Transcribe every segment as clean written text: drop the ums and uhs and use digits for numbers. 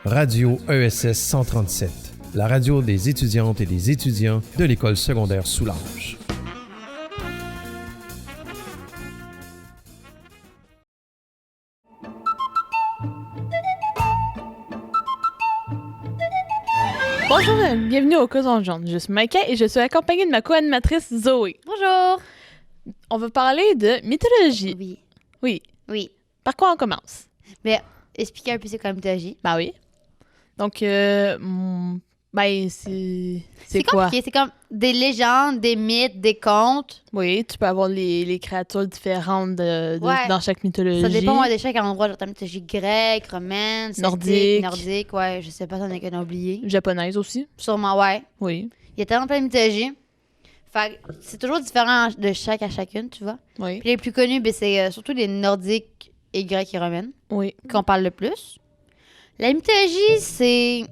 Radio ESS 137, la radio des étudiantes et des étudiants de l'école secondaire Soulanges. Bonjour, bienvenue au Causons Jaunes. Je suis Maïka et je suis accompagnée de ma co-animatrice Zoé. Bonjour! On va parler de mythologie. Oui. Par quoi on commence? Mais expliquer un peu c'est quoi la mythologie. Ben oui. Donc, c'est quoi? Compliqué, c'est comme des légendes, des mythes, des contes. Oui, tu peux avoir les créatures différentes Ouais. dans chaque mythologie. Ça dépend de chaque endroit, genre ta mythologie grecque, romaine, nordique, ouais, je sais pas si on est qu'on a oublié. Japonaise aussi. Sûrement, ouais. Oui. Il y a tellement plein de mythologies. Fait que c'est toujours différent de chaque à chacune, tu vois. Oui. Puis les plus connus, ben, c'est surtout les nordiques et grecs et romaines Oui. qu'on parle le plus. La mythologie, c'est...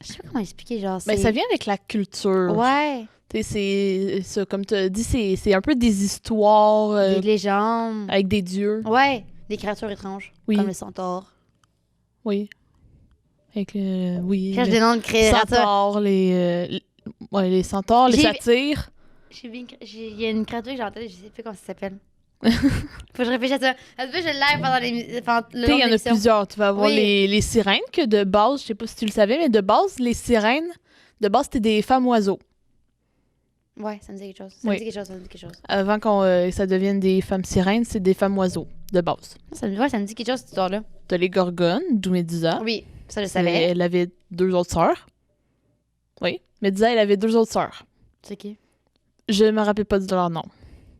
Je sais pas comment expliquer, genre, c'est... Ben, ça vient avec la culture. Ouais. Tu sais, c'est comme tu as dit, c'est un peu des histoires Des légendes. avec des dieux. Ouais, des créatures étranges. Oui. Comme le centaure. Oui. Avec le... Oui. Cherche le des noms de créatures. centaures, les centaures, les J'ai- satyres. Il y a une créature que j'ai en tête, je sais plus comment ça s'appelle. Faut que je réfléchisse à ça. Ça se peut que je l'aille pendant le Tu sais, long il y en a de l'émission. plusieurs. Tu vas avoir Oui. les sirènes, que de base, je sais pas si tu le savais, mais de base, les sirènes, de base, c'était des femmes oiseaux. Ouais, ça me dit quelque chose. Oui. Ça me dit quelque chose. Avant que ça devienne des femmes sirènes, c'est des femmes oiseaux, de base. Ça me dit quelque chose, cette histoire-là. T'as les gorgones, d'où Médusa. Oui, ça je savais. Elle avait 2 autres sœurs. Oui. Médusa, elle avait 2 autres sœurs. C'est qui? Je me rappelle pas de leur nom.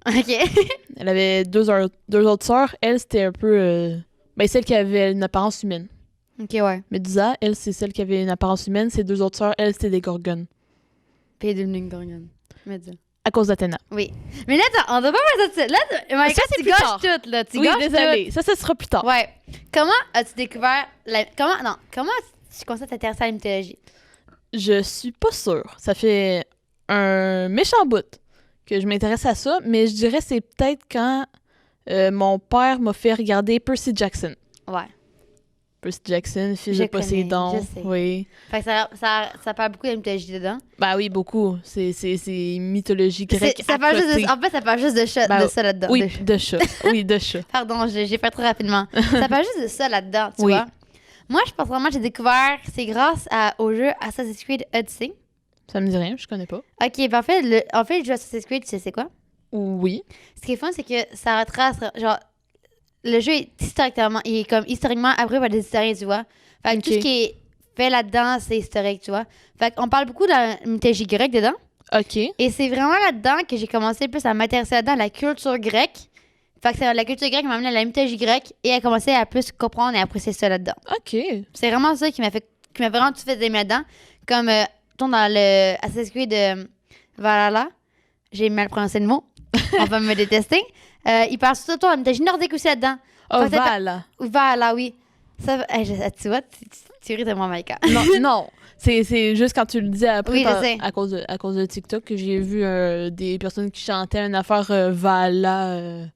Ok. Elle avait deux autres sœurs. Elle, c'était un peu... celle qui avait une apparence humaine. Ok, ouais. Médusa, elle, c'est celle qui avait une apparence humaine. Ses 2 autres sœurs, elles, c'était des gorgones. Puis Dominique Gorgon. Média. À cause d'Athéna. Oui. Mais là, on doit pas faire ça. Là, Ça, c'est tu plus gâches tard. tout, là. Tu Oui, gâches désolée. Ça sera plus tard. tout. Ouais. Comment as-tu découvert Comment tu commences à t'intéresser à la mythologie? Je suis pas sûre. Ça fait un méchant bout que je m'intéresse à ça, mais je dirais c'est peut-être quand mon père m'a fait regarder Percy Jackson. Ouais. Percy Jackson, fils Je de Poséidon. connais, je sais. Oui. Fait que ça parle beaucoup de la mythologie dedans. Bah oui, beaucoup. C'est mythologie grecque Ça à parle côté. en fait, ça parle juste de ça là-dedans. Oui, de chat. Oui, de chat. Pardon, j'ai fait trop rapidement. Ça parle juste de ça là-dedans, tu Oui. vois. Moi, je pense vraiment que j'ai découvert, c'est grâce au jeu Assassin's Creed Odyssey. Ça me dit rien, je connais pas. Ok, ben en fait, le jeu Assassin's Creed, tu sais c'est quoi? Oui. Ce qui est fun, c'est que ça retrace, genre, le jeu est historiquement appris par des historiens, tu vois. Fait que Ok. tout ce qui est fait là-dedans, c'est historique, tu vois. Fait qu'on parle beaucoup de la mythologie grecque dedans. OK. Et c'est vraiment là-dedans que j'ai commencé plus à m'intéresser là-dedans, à la culture grecque. Fait que la culture grecque m'a amené à la mythologie grecque et à commencer à plus comprendre et apprécier ça là-dedans. OK. C'est vraiment ça qui m'a vraiment tout fait aimer là-dedans. Comme, dans le Assassin's Creed Valhalla, j'ai mal prononcé le mot, on va me détester. Il parle surtout de la mythologie nordique aussi là-dedans. Oh, Fait que Val. Valhalla, oui. Ça, tu vois, tu ris de moi, Maïka. Non, non. C'est juste quand tu le dis après, Oui, je sais. à cause de TikTok, que j'ai vu des personnes qui chantaient une affaire Vala.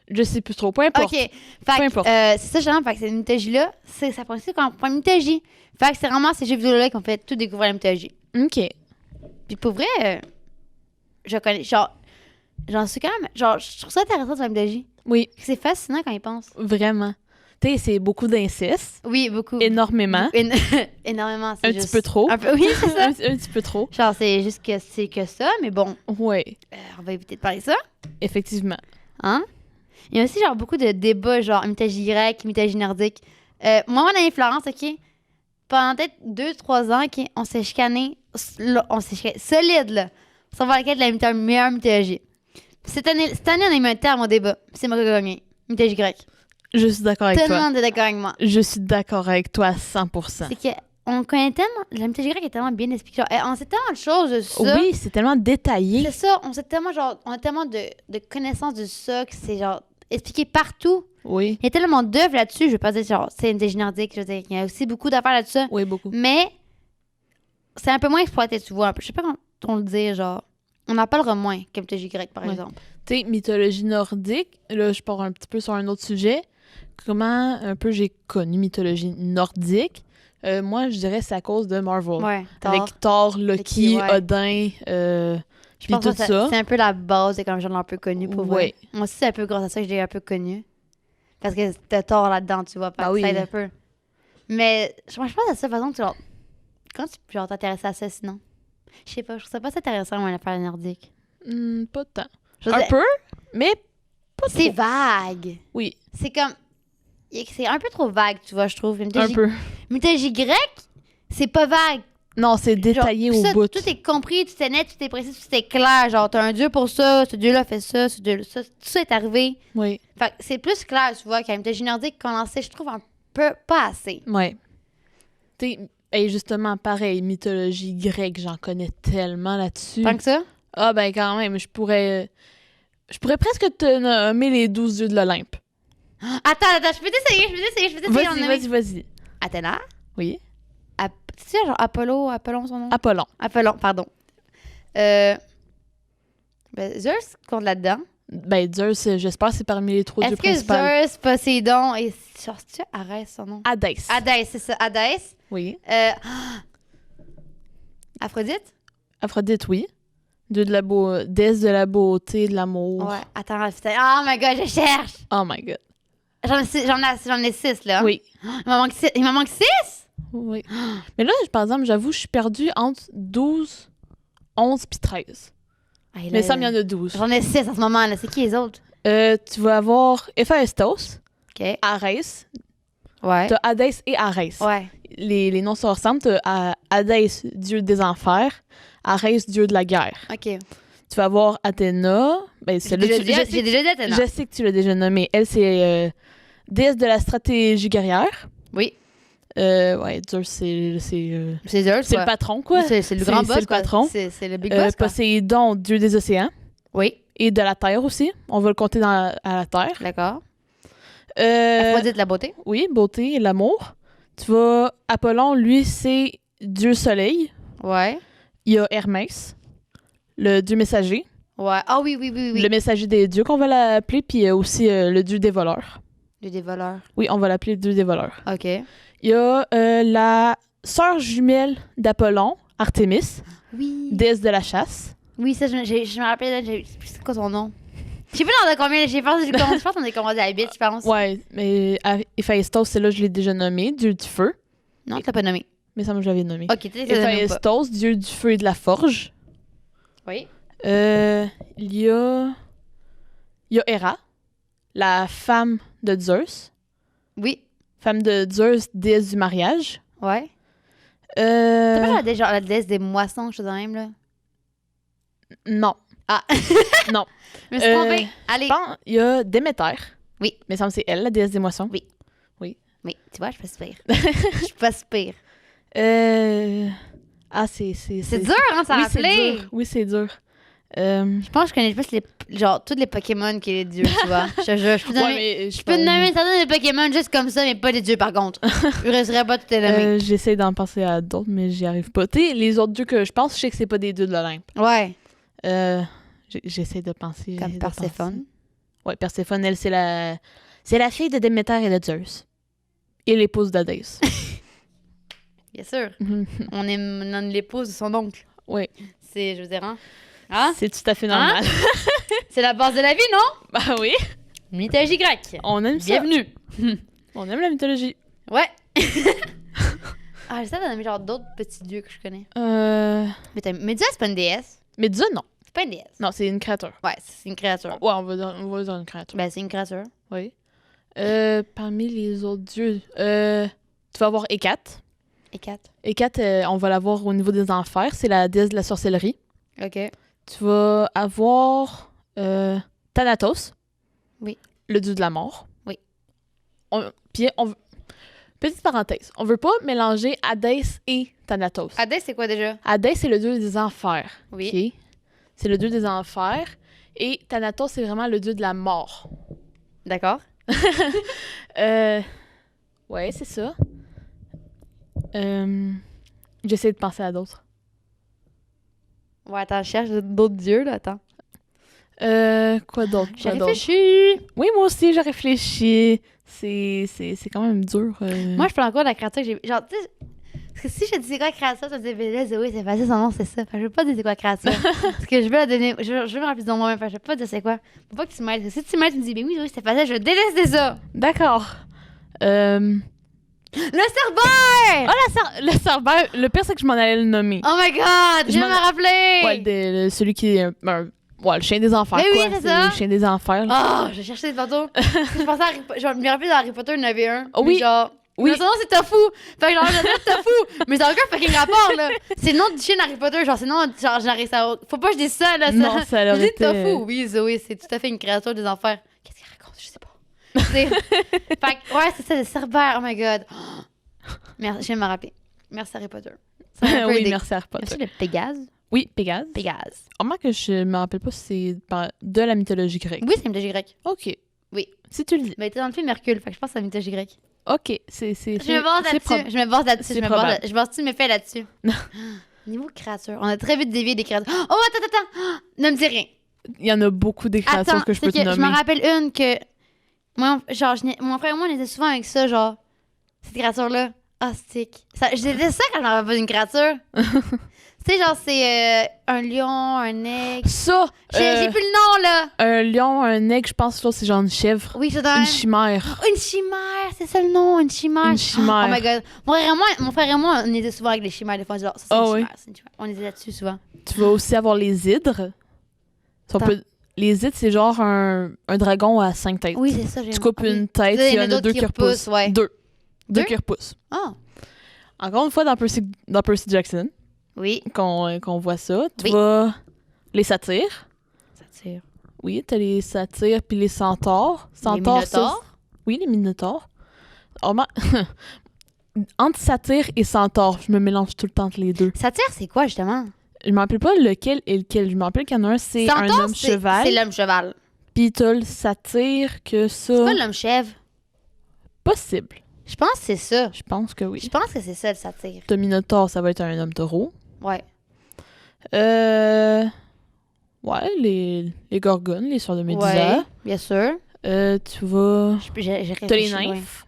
Je sais plus trop. Peu importe. OK. Peu Fait que, importe. c'est ça, justement. Fait que cette mythologie-là, ça prend aussi comme une mythologie. Fait que c'est vraiment ces jeux vidéo-là qui ont fait tout découvrir la mythologie. OK. Puis pour vrai, je connais. J'en suis quand même. Genre, je trouve ça intéressant de la mythologie. Oui, C'est fascinant quand ils pensent. vraiment. Tu sais, c'est beaucoup d'inceste. Oui, beaucoup. Énormément. Énormément. Un petit peu trop. Un peu, oui, c'est ça. un petit peu trop. Genre, c'est juste que c'est que ça, mais bon, Ouais, on va éviter de parler de ça. effectivement. Hein? Il y a aussi, genre, beaucoup de débats, genre, mythologie grecque, mythologie nordique. Moi, mon amie Florence, OK, pendant peut-être 2-3 ans, OK, on s'est chicané, solide, là, pour savoir laquelle est la meilleure mythologie. Cette année, on a mis un terme au débat. C'est moi qui ai gagné. Mythologie grecque. Je suis d'accord avec Tout le toi. monde est d'accord avec moi. Je suis d'accord avec toi à 100%. C'est que on connaît tellement... La mythologie grecque est tellement bien expliquée. Genre, on sait tellement de choses de ça. Oui, c'est tellement détaillé. C'est ça, on a tellement de connaissances de ça que c'est genre expliqué partout. Oui, Il y a tellement d'œuvres là-dessus, je veux pas dire genre c'est une mythologie nordique, je veux dire, il y a aussi beaucoup d'affaires là-dessus, oui, beaucoup. mais c'est un peu moins exploité, tu vois, un peu. Je sais pas comment on le dire, genre on en parlera moins que mythologie grecque par Ouais. exemple. Tu sais, mythologie nordique, là, je pars un petit peu sur un autre sujet. Comment un peu j'ai connu mythologie nordique. Moi, je dirais que c'est à cause de Marvel. Ouais. Avec Thor, Loki, ouais. Odin, Je puis pense tout que ça. c'est un peu la base de comme je l'ai un peu connu pour vrai. Ouais. Moi aussi, c'est un peu grâce à ça que je l'ai un peu connu. Parce que t'as tort là-dedans, tu vois. Bah oui. Ça aide un peu. Mais je pense à ça, de toute façon, genre, quand tu genre, t'intéresser à ça sinon? Je sais pas, je trouve ça pas si intéressant, moi, l'affaire nordique. Pas de temps. Je veux Un dire, peu, mais pas c'est trop. vague. Oui, C'est comme. C'est un peu trop vague, tu vois, je trouve. un peu. Mythologie grecque, c'est pas vague. Non, c'est détaillé Genre, au ça, bout. Tout est compris, tout est net, tout est précis, tout est clair. Genre, t'as un dieu pour ça, ce dieu-là fait ça, ce dieu ça. Tout ça est arrivé. Oui, Fait que c'est plus clair, tu vois, qu'à mythologie nordique, qu'on en sait, je trouve, un peu pas assez. ouais. Et justement, pareil, mythologie grecque, j'en connais tellement là-dessus. Tant que ça? Ah ben quand même, je pourrais presque te nommer les 12 dieux de l'Olympe. Attends, je peux t'essayer. Vas-y. Athéna? Oui. Tu sais, genre Apollon, son nom? Apollon. Apollon, pardon. Zeus compte là-dedans. Ben Zeus, j'espère que c'est parmi les 3 dieux Est-ce que principaux. Zeus, Poséidon et... Genre, c'est-tu Arès, son nom? Hadès. Hadès, c'est ça, Hadès. Oui. Aphrodite? Aphrodite, oui. Déesse de la beauté, de l'amour. Ouais, attends, putain. Oh my god, je cherche! Oh my god. J'en ai 6, là. Oui. Il m'en manque 6? Oui. Mais là, par exemple, j'avoue, je suis perdue entre 12, 11 puis 13. Mais ça, il y en a 12. J'en ai 6 en ce moment, là. C'est qui les autres? Tu vas avoir Héphaïstos, OK. Arès. Ouais. T'as Hadès et Arès. Ouais. Les noms se ressemblent. T'as Hadès, dieu des enfers. Arès, dieu de la guerre. OK. Tu vas avoir Athéna. Ben, J'ai déjà dit Athéna. Je sais que tu l'as déjà nommée. Elle, c'est déesse de la stratégie guerrière. Oui. Ouais, Zeus, c'est C'est Zeus, le patron, quoi. C'est le grand boss, C'est le quoi. patron. C'est le big boss, quoi. Poséidon, dieu des océans. Oui. Et de la terre aussi. On va le compter à la terre. D'accord. Euh, Aphrodite, la beauté. oui, beauté et l'amour. Tu vas... Apollon, lui, c'est dieu soleil. Ouais. Il y a Hermès, le dieu messager. Ouais. Ah oui. Le messager des dieux qu'on va l'appeler. Puis il y a aussi le dieu des voleurs. Le des voleurs. Oui, on va l'appeler le dieu des voleurs. OK. Il y a la sœur jumelle d'Apollon, Artémis, Oui. déesse de la chasse. Oui, ça, je me rappelle. C'est quoi son nom? Je sais pas dans de combien. Je pense qu'on est commencé à 8, je pense. Ouais, mais Héphaïstos, c'est là je l'ai déjà nommé, dieu du feu. Non, tu l'as pas nommé. Mais ça, moi, je l'avais nommé. OK, tu l'as nommé ou pas? Héphaïstos, dieu du feu et de la forge. Oui. Il y a Héra, la femme de Zeus. Oui. Femme de Zeus, déesse du mariage. Ouais. T'as pas Euh, la déesse des moissons, chose de même, là? non. Ah. Non. Je me suis trompée. Allez. Bon, il y a Déméter. Oui. Mais ça me semble que c'est elle, la déesse des moissons. Oui. Oui. Oui, tu vois, je suis pas si pire. Je suis pas si pire. Ah, c'est C'est dur, hein, ça oui, rappeler. c'est dur. Oui, c'est dur. Je pense que je connais plus genre, tous les Pokémon qui est les dieux, tu vois. Je te jure. Je peux Ouais, nommer, mais je peux nommer certains des Pokémon juste comme ça, mais pas des dieux, par contre. Je resterais pas tout les nommer. J'essaie d'en penser à d'autres, mais j'y arrive pas. Tu sais, les autres dieux que je pense, je sais que c'est pas des dieux de l'Olympe. Ouais. J'essaie de penser. Comme Perséphone. Ouais, Perséphone, elle, c'est la fille de Déméter et de Zeus. Et l'épouse d'Hadès. Bien sûr. On est l'épouse de son oncle. Oui. C'est, je veux dire, hein? C'est tout à fait normal. C'est la base de la vie, non? Bah oui. Mythologie grecque. On aime ça. Bienvenue. On aime la mythologie. Ouais. J'essaie d'en nommer genre d'autres petits dieux que je connais. Médusa, c'est pas une déesse. Médusa, non. C'est pas une déesse. Non, c'est une créature. Ouais, c'est une créature. Ouais, on va dire une créature. Ben, c'est une créature. Oui. Parmi les autres dieux, tu vas avoir Hécate. Hécate. Hécate, on va la voir au niveau des enfers. C'est la déesse de la sorcellerie. OK. Tu vas avoir Thanatos. Oui. Le dieu de la mort. Oui. Petite parenthèse. On veut pas mélanger Hadès et Thanatos. Hadès, c'est quoi déjà? Hadès, c'est le dieu des enfers. Oui. OK? C'est le dieu des enfers. Et Thanatos, c'est vraiment le dieu de la mort. D'accord. Ouais, c'est ça. J'essaie de penser à d'autres. Ouais, attends, je cherche d'autres dieux, là, attends. Quoi d'autre? J'ai Quoi d'autre? réfléchi. Oui, moi aussi, j'ai réfléchi. C'est quand même dur. Moi, je parle encore de la créature que j'ai... Genre, tu sais, Parce que si je te dis c'est quoi créature, tu te dis, ben là, Zoé, c'est facile, son nom, c'est ça. Fait que je veux pas dire c'est quoi créature. Parce que je veux la donner, je veux me rappeler de moi-même. Fait que je veux pas dire c'est quoi. Faut pas que tu m'aides. Parce que si tu m'aides, tu me dis, ben oui, Zoé, c'est facile, je déteste ça. D'accord. Le cerbère! Le cerbère, le pire, c'est que je m'en allais le nommer. Oh my god, je viens de me rappeler! Ouais, celui qui est... le chien des enfers, Mais oui, quoi. c'est ça. Le chien des enfers. Là. Oh, je cherchais des photos. Je pensais à je me rappelle dans Harry Potter, il y en avait un. Oh, oui. Mais genre... Oui. Mais son nom, c'est Tofu. Fait que genre, je l'appelle Tofu. Mais ça n'a aucun fucking rapport, là. C'est le nom du chien d'Harry Potter. Genre, c'est le nom... Genre, j'arrive ça... Faut pas que je dise ça, là. Non, ça Je aurait dis été... Tofu. Oui, Zoé, c'est tout à fait une créature des enfers. Qu'est-ce qu'il raconte? Je sais pas. Fait que, ouais, c'est ça, le cerbère. Oh my god. Merci, je viens de me rappeler. Merci Harry Potter. Ça m'a un peu oui, aidé. merci Harry Potter. Merci le Pégase. Oui, Pégase. Pégase. Remarque que je me rappelle pas si c'est de la mythologie grecque. Oui, c'est une mythologie grecque. OK. Oui. Si tu le dis. Mais t'es dans le film Hercule, fait que je pense que c'est la mythologie grecque. OK, c'est Je me base là-dessus. Je me base là-dessus. c'est probable. Je base-tu mes faits là-dessus. Niveau créature, on a très vite dévié des créatures. Oh, attends. Ne me dis rien. Il y en a beaucoup des créatures Attends, que je peux te je nommer. me rappelle une que... Moi, genre, mon frère et moi, on était souvent avec ça, genre... Cette créature-là. Ah, stick. Je disais ça quand je me rappelle pas d'une créature. Tu sais, genre, c'est un lion, un aigle... Ça! J'ai plus le nom, là! Un lion, un aigle, je pense que c'est genre une chèvre. Oui, c'est dans... Une chimère. Une chimère, c'est ça le nom, une chimère. Une chimère. Oh my god. Mon frère et moi, on était souvent avec les chimères. Des fois, on disait, ça, c'est une chimère, c'est une chimère. On était là-dessus souvent. Tu vas aussi avoir les hydres. Les hydres, c'est genre un dragon à 5 têtes. Oui, c'est ça. Tu coupes une tête, il y en a 2 qui repoussent. Ouais. Deux Deux? qui repoussent. Ah. Encore une fois, dans Percy Jackson, Oui. qu'on voit ça, tu Oui. vois les satyres. Ça tire. Oui, t'as les satyres puis les centaures. Les minotaures. Oui, les minotaures. Entre satyre et centaure, je me mélange tout le temps entre les deux. Ça tire, c'est quoi, justement? Je me rappelle pas lequel est lequel. Je me rappelle qu'il y en a un, c'est un Centaure, homme cheval. C'est l'homme cheval. Puis t'as le satyre que ça... C'est pas l'homme chèvre. Possible. Je pense que c'est ça. Je pense que oui. Je pense que c'est ça, le satire. Le minotaure, ça va être un homme taureau. Ouais. Ouais, les gorgones, les sœurs de Médusa. Ouais, bien sûr. Tu vas... J'ai T'as les réfléchi loin. nymphes.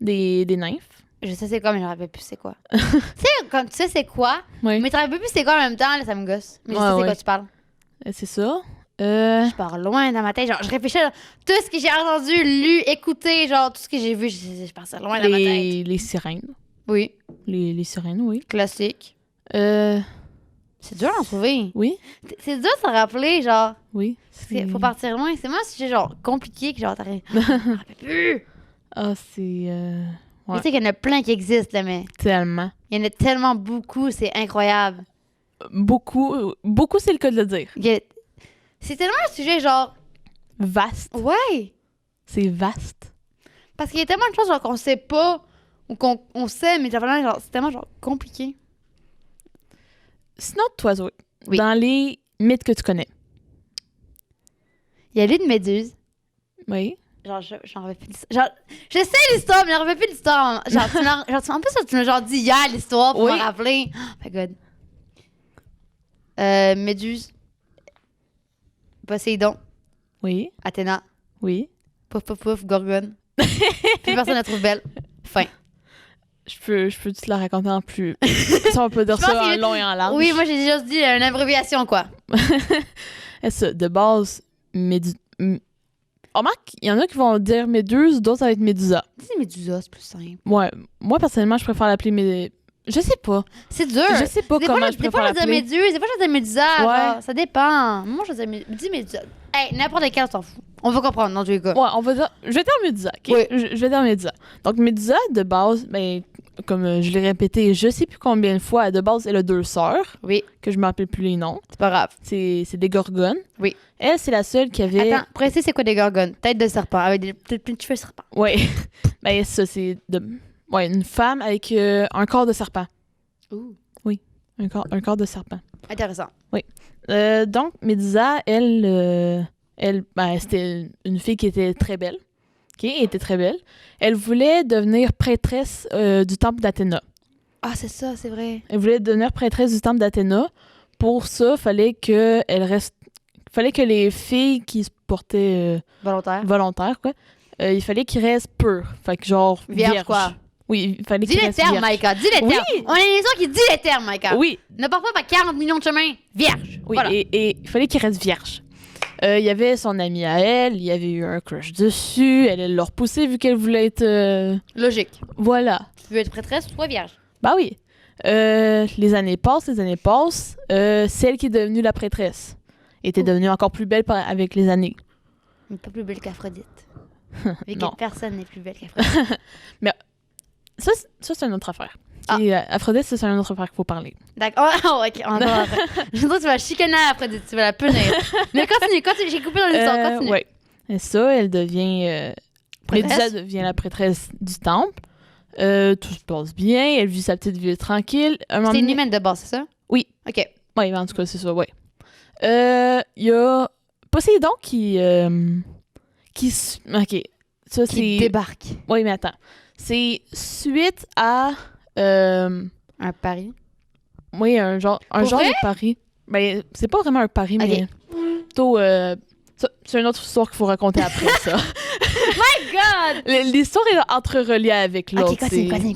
Des nymphes. Je sais c'est quoi, mais je me rappelle plus c'est quoi. Tu sais, comme tu sais c'est quoi, Oui. mais tu te rappelles plus c'est quoi en même temps, là, ça me gosse. Mais je Ouais, sais c'est ouais. quoi tu parles. C'est ça. Je pars loin dans ma tête. Genre, je réfléchis à tout ce que j'ai entendu, lu, écouté, genre, tout ce que j'ai vu, je pars ça loin dans ma tête. Les sirènes. Oui. Les sirènes, oui. Classique. Euh, C'est dur d'en trouver. oui. C'est dur de se rappeler, genre. Oui. Faut partir loin. C'est moi un sujet, genre, compliqué que, genre, t'arrives. Je me rappelle plus. Ah, c'est... Mais tu sais qu'il y en a plein qui existent, là, mais Tellement. il y en a tellement beaucoup, c'est incroyable. Beaucoup, c'est le cas de le dire. C'est tellement un sujet, genre. Vaste. Ouais! C'est vaste. Parce qu'il y a tellement de choses, genre, qu'on sait pas, ou qu'on sait, mais genre, c'est tellement, genre, compliqué. Sinon, toi, Zoé, Oui. dans les mythes que tu connais. Il y a l'une méduse. Oui. Genre, j'en reviens plus de l'histoire. Genre, je sais l'histoire, mais j'en reviens plus de l'histoire. Genre, en plus, tu m'as genre dit hier l'histoire pour Oui. me rappeler. Oh my god. Méduse. Poséidon. Oui. Athéna. Oui. Pouf, pouf, pouf, Gorgone. Plus personne la trouve belle. Fin. Je peux te la raconter en plus. Ça, on peut dire Je pense ça en qu'il- long et en large. Oui, moi, j'ai déjà dit une abréviation, quoi. Ça, de base, remarque, il y en a qui vont dire Méduse, d'autres ça va être Médusa. Dis Médusa, c'est plus simple. Ouais. Moi, personnellement, je préfère l'appeler Je sais pas. C'est dur. Je sais pas Des comment fois, je des préfère fois, je dis l'appeler. Méduse, des fois, je dis Médusa. Ouais. Genre, ça dépend. Moi, je dis Médusa. Hey, n'importe quel, on s'en fout. On va comprendre, dans tous les cas. Ouais, on va dire... Je vais dire Médusa, OK? Oui. Je vais dire Médusa. Donc, Médusa, de base, ben, comme je l'ai répété je sais plus combien de fois, de base, elle a 2 sœurs, Oui, que je me rappelle plus les noms. c'est pas grave. C'est des gorgones. Oui. Elle, c'est la seule qui avait... Attends, précis, c'est quoi des gorgones? Tête de serpent, avec des petits cheveux de serpent. Ouais. Ben, ça, c'est ouais, une femme avec un corps de serpent. Ouh. Un corps de serpent. Intéressant. Donc, Médusa, elle ben, c'était une fille qui était très belle. OK? Elle était très belle. Elle voulait devenir prêtresse du temple d'Athéna. Ah, c'est ça, c'est vrai. Elle voulait devenir prêtresse du temple d'Athéna. Pour ça, fallait que les filles qui se portaient Volontaire. volontaires, quoi, il fallait qu'ils restent purs. Fait que genre Vierge, quoi. Oui, il fallait Dis qu'il les reste termes, vierge. Maïka. Dis les Oui. termes. On a une émission qui dit les termes, Maïka. Oui, Ne part pas par 40 millions de chemins. Vierge. oui, Voilà. et il fallait qu'il reste vierge. Il y avait son amie à elle, il y avait eu un crush dessus, elle l'a repoussé vu qu'elle voulait être... Logique. Voilà. Tu veux être prêtresse ou toi vierge? Bah oui. Les années passent. C'est elle qui est devenue la prêtresse. Elle était devenue encore plus belle avec les années. Mais pas plus belle qu'Aphrodite. Vu que Non. personne n'est plus belle qu'Aphrodite. Ça, c'est une autre affaire. Ah. Et, Aphrodite, ça, c'est une autre affaire qu'il faut parler. D'accord. Oh, ok, on va après. Je pense que tu vas chicaner Aphrodite, tu vas la punir. Mais continue. J'ai coupé dans l'histoire, continue. Ouais. Et ça, elle devient... Prêtresse? Médusa devient la prêtresse du temple. Tout se passe bien. Elle vit sa petite vie tranquille. C'est une humaine de base, c'est ça? Oui. Ok. Oui, en tout cas, c'est ça, ouais. Il y a Poséidon qui... OK. Ça, Qui c'est... débarque. Oui, mais attends. C'est suite à... Un pari. oui, un genre Pour vrai? de pari. Ben, c'est pas vraiment un pari, Ok. mais plutôt... ça, c'est une autre histoire qu'il faut raconter après, ça. My God! L'histoire est entrereliée avec l'autre. Ok, continue.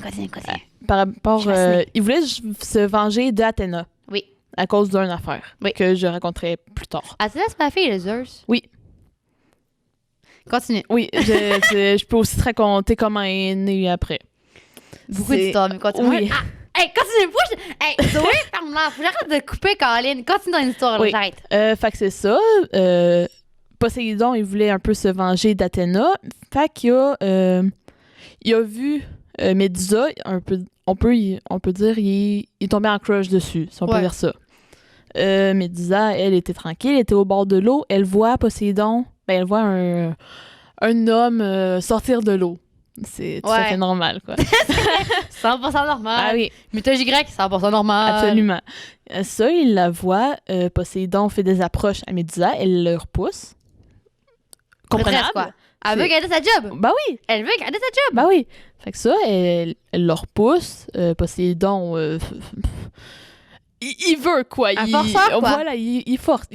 Par rapport... Je suis fascinée. il voulait se venger d'Athéna. Oui. À cause d'une affaire. Oui. Que je raconterai plus tard. Athéna, c'est ma fille, les Zeus? Oui. Continue. Oui, je peux aussi te raconter comment elle est née après. Beaucoup C'est- d'histoires, mais continue. Oui. Ah, hey, continue. Hey, Zoé, ferme-la. Faut que j'arrête de couper, Caroline. Continue dans l'histoire, Oui. j'arrête. Fait que c'est ça. Poséidon, il voulait un peu se venger d'Athéna. Fait qu'il il a vu Médusa, on peut dire, il est tombé en crush dessus, si on peut Ouais. dire ça. Médusa, elle était tranquille, elle était au bord de l'eau. Elle voit Poséidon, elle voit un homme sortir de l'eau. C'est tout à Ouais. fait normal, quoi. 100% normal. Ah oui, Mythologie grecque, 100% normal. absolument. Ça, il la voit. Poséidon fait des approches à Médusa, elle le repousse. Prêtresse, Comprenable. quoi. Elle C'est- veut garder sa job. Bah oui, Elle veut garder sa job. bah oui. Fait que ça, elle le repousse. Poséidon, il veut, quoi. Un forceur, quoi. Voilà, il force.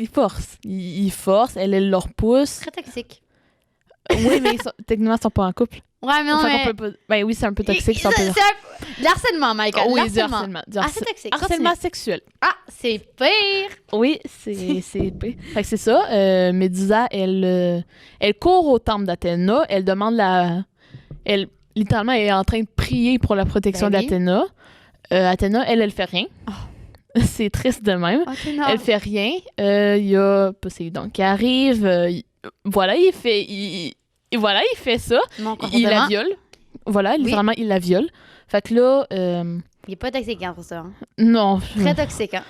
Il force, elle le repousse. Très toxique. Oui, mais techniquement, ils sont pas en couple. Ouais, mais non, Fait mais... qu'on peut pas... Ben oui, c'est un peu toxique, ça, on peut dire. C'est l'harcèlement, Michael. Oh, oui, du l'harcèlement. harcèlement. Du Ah, c'est toxique. harcèlement Continue. sexuel. Ah, c'est pire. Oui, c'est pire. Fait que c'est ça. Médusa, elle court au temple d'Athéna. Elle demande elle, littéralement, elle est en train de prier pour la protection Ben oui. d'Athéna. Athéna, elle fait rien. C'est triste de même. Ok, non. Elle fait rien. Il y a Poséidon qui arrive. Voilà, il fait ça. Mon Il la comportement, viole. Voilà, littéralement, il la viole. Fait que là, il est pas toxique, hein, pour ça. Hein. non. Très toxique, hein.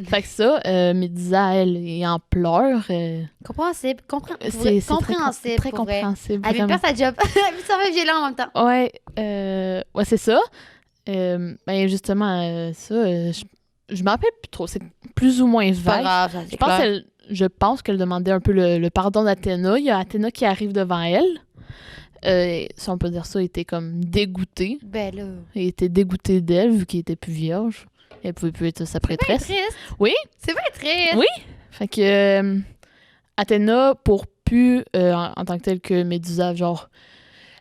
Fait que ça, Médusa, elle est en pleurs. Compréhensible. C'est Compréhensible. très pour vrai. compréhensible. Elle veut vraiment. perdre sa job. Elle veut se faire violent en même temps. Ouais, c'est ça. Ben justement, ça, je m'en rappelle plus trop. C'est plus ou moins C'est pas vague. grave, ça, c'est clair. Je pense qu'elle demandait un peu le pardon d'Athéna. Il y a Athéna qui arrive devant elle. Si on peut dire ça, elle était comme dégoûtée. Ben là. Elle était dégoûtée d'elle vu qu'elle était plus vierge. Elle pouvait plus être sa C'est bien prêtresse. triste. Oui. C'est bien triste. Oui. Fait que Athéna, pour plus en tant que telle que Médusa, genre,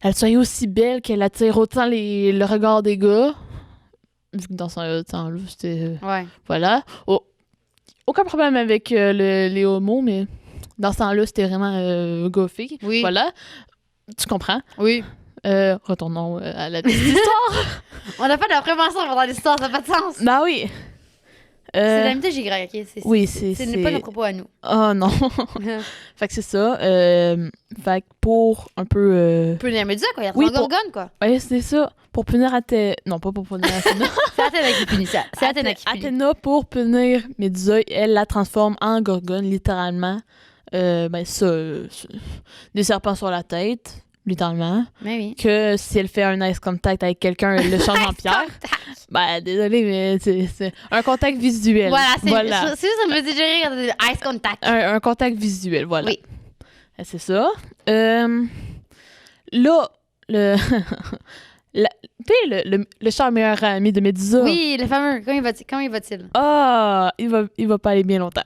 elle soit aussi belle qu'elle attire autant le regard des gars. Vu que dans ce temps-là, c'était... Ouais. voilà. Aucun problème avec les homos, mais dans ce temps-là, c'était vraiment goffé. Oui. Voilà. Tu comprends? Oui. Retournons à la petite histoire. On a fait de la prévention pendant l'histoire, ça n'a pas de sens. Ben oui. C'est de la mythologie grecque, ok? Oui, Ce n'est pas nos propos à nous. Oh non. Fait que c'est ça. Fait que pour un peu... Punir Médusa, quoi. Il y a Oui, oui, gorgone, quoi. Ouais, c'est ça. Pour punir Athéna... Non, pas pour punir Athéna. C'est Athéna qui punit ça. C'est Athéna qui punit. Athéna, pour punir Médusa, elle la transforme en gorgone, littéralement. Ben ça, des serpents sur la tête, littéralement. Mais oui. Que si elle fait un ice contact avec quelqu'un, elle le change en pierre. Ben, désolé, mais c'est un contact visuel. Voilà, c'est juste ça me faisait rire. Ice contact. Un contact visuel, voilà. Oui. C'est ça. Là, tu sais, le cher meilleur ami de Médusa. Oui, le fameux. Comment il va-t-il? Ah, il va pas aller bien longtemps.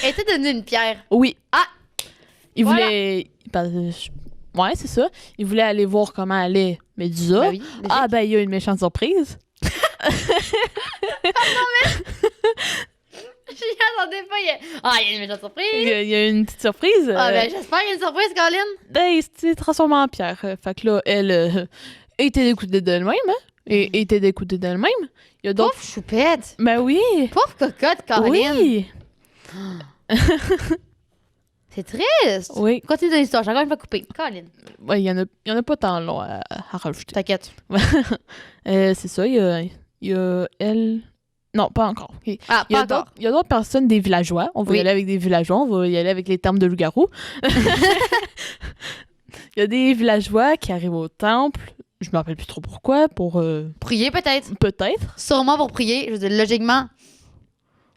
Elle était devenue une pierre. Oui. Ah! Il Voilà. voulait... Ouais, c'est ça. Il voulait aller voir comment allait Médusa. Ben oui, Ah, ben, il y a une méchante surprise. Je n'y attendais pas. Il y a une méchante surprise. Il y a une petite surprise. Ah, ben, j'espère qu'il y a une surprise, Colin. Ben, il s'est transformé en pierre. Fait que là, elle était dégoûtée d'elle-même, hein? Et était dégoûtée d'elle-même. Il y a d'autres... Pauvre choupette. Ben oui! Pauvre cocotte, Colin. Oui! C'est triste. Oui. Continue de l'histoire, j'ai encore une fois coupé. Colin. Ouais, il y en a pas tant long à rajouter. T'inquiète. C'est ça, il y a elle... Non, pas encore. Ok. Ah, Il y pas a encore. d'autres- il y a d'autres personnes, des villageois. On va Oui. y aller avec des villageois, on va y aller avec les termes de loup-garou. Il y a des villageois qui arrivent au temple. Je me rappelle plus trop pourquoi. Pour Prier, peut-être. peut-être. Sûrement pour prier. Je veux dire, logiquement,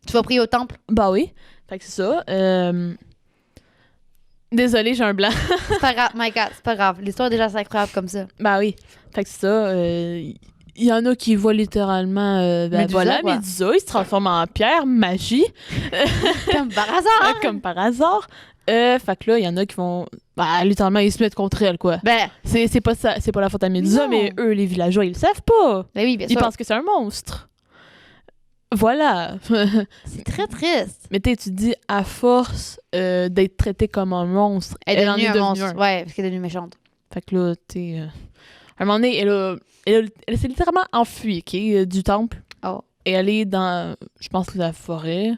tu vas prier au temple. Bah oui. Fait que c'est ça. Désolée, j'ai un blanc. C'est pas grave. My God, c'est pas grave. L'histoire est déjà assez incroyable comme ça. Bah oui. Fait que c'est ça. Il y en a qui voient littéralement Médusa, voilà, quoi. Médusa, il se transforme en pierre, magie, Comme par hasard. comme par hasard. Fait que là, il y en a qui vont littéralement ils se mettent contre elle, quoi. Ben, C'est pas ça, c'est pas la faute à Médusa, Non. mais eux, les villageois, ils le savent pas. ben oui, bien Ils sûr. pensent que c'est un monstre. Voilà. C'est très triste. Mais tu te dis, à force d'être traitée comme un monstre, elle en est un devenue monstre. un. Ouais, parce qu'elle est devenue méchante. Fait que là, à un moment donné, elle s'est littéralement enfuie, OK, du temple. Oh. Et elle est dans, je pense, la forêt.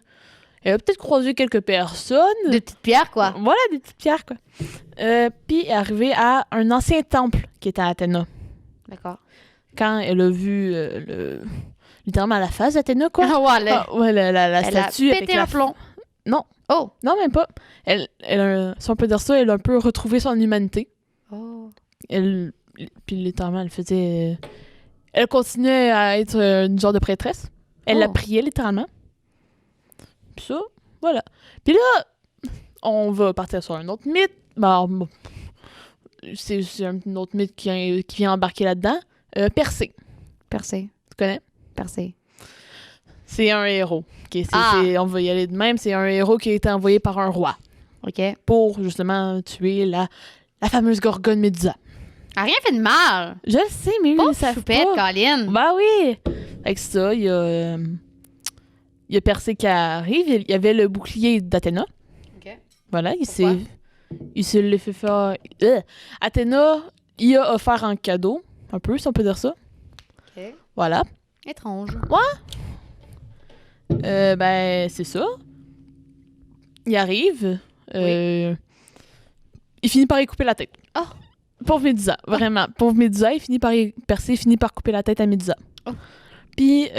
Elle a peut-être croisé quelques personnes. De petites pierres, quoi. Voilà, des petites pierres, quoi. Puis elle est arrivée à un ancien temple qui était à Athéna. D'accord. Quand elle a vu littéralement la face d'Athéna, quoi. Ah, ouais, Ouais, la elle a statue avec pété la un plomb. Non. Oh. Non, même pas. Si on peut dire ça, elle a un peu retrouvé son humanité. Oh. Puis littéralement, elle faisait... Elle continuait à être une genre de prêtresse. Elle la Oh. priait littéralement. Puis ça, voilà. Puis là, on va partir sur un autre mythe. Bon, c'est un autre mythe qui vient embarquer là-dedans. Persée. Percé. Tu connais? Percé. C'est un héros. Ok, Ah. on va y aller de même. C'est un héros qui a été envoyé par un roi OK. pour justement tuer la fameuse Gorgone Médusa. Elle a rien fait de mal. Je le sais, mais lui, Pauvre il savent choupette, pas. Colin. Bah oui! Avec ça, il y a Persée qui arrive. Il y avait le bouclier d'Athéna. OK. Voilà, Pourquoi? il se l'est fait faire... Athéna, il a offert un cadeau, un peu, si on peut dire ça. OK. Voilà. Étrange. Ben, c'est ça. Il arrive. Il finit par y couper la tête. Oh. Pauvre Médusa, vraiment. Pauvre Médusa, Persée finit par couper la tête à Médusa. Oh. Puis,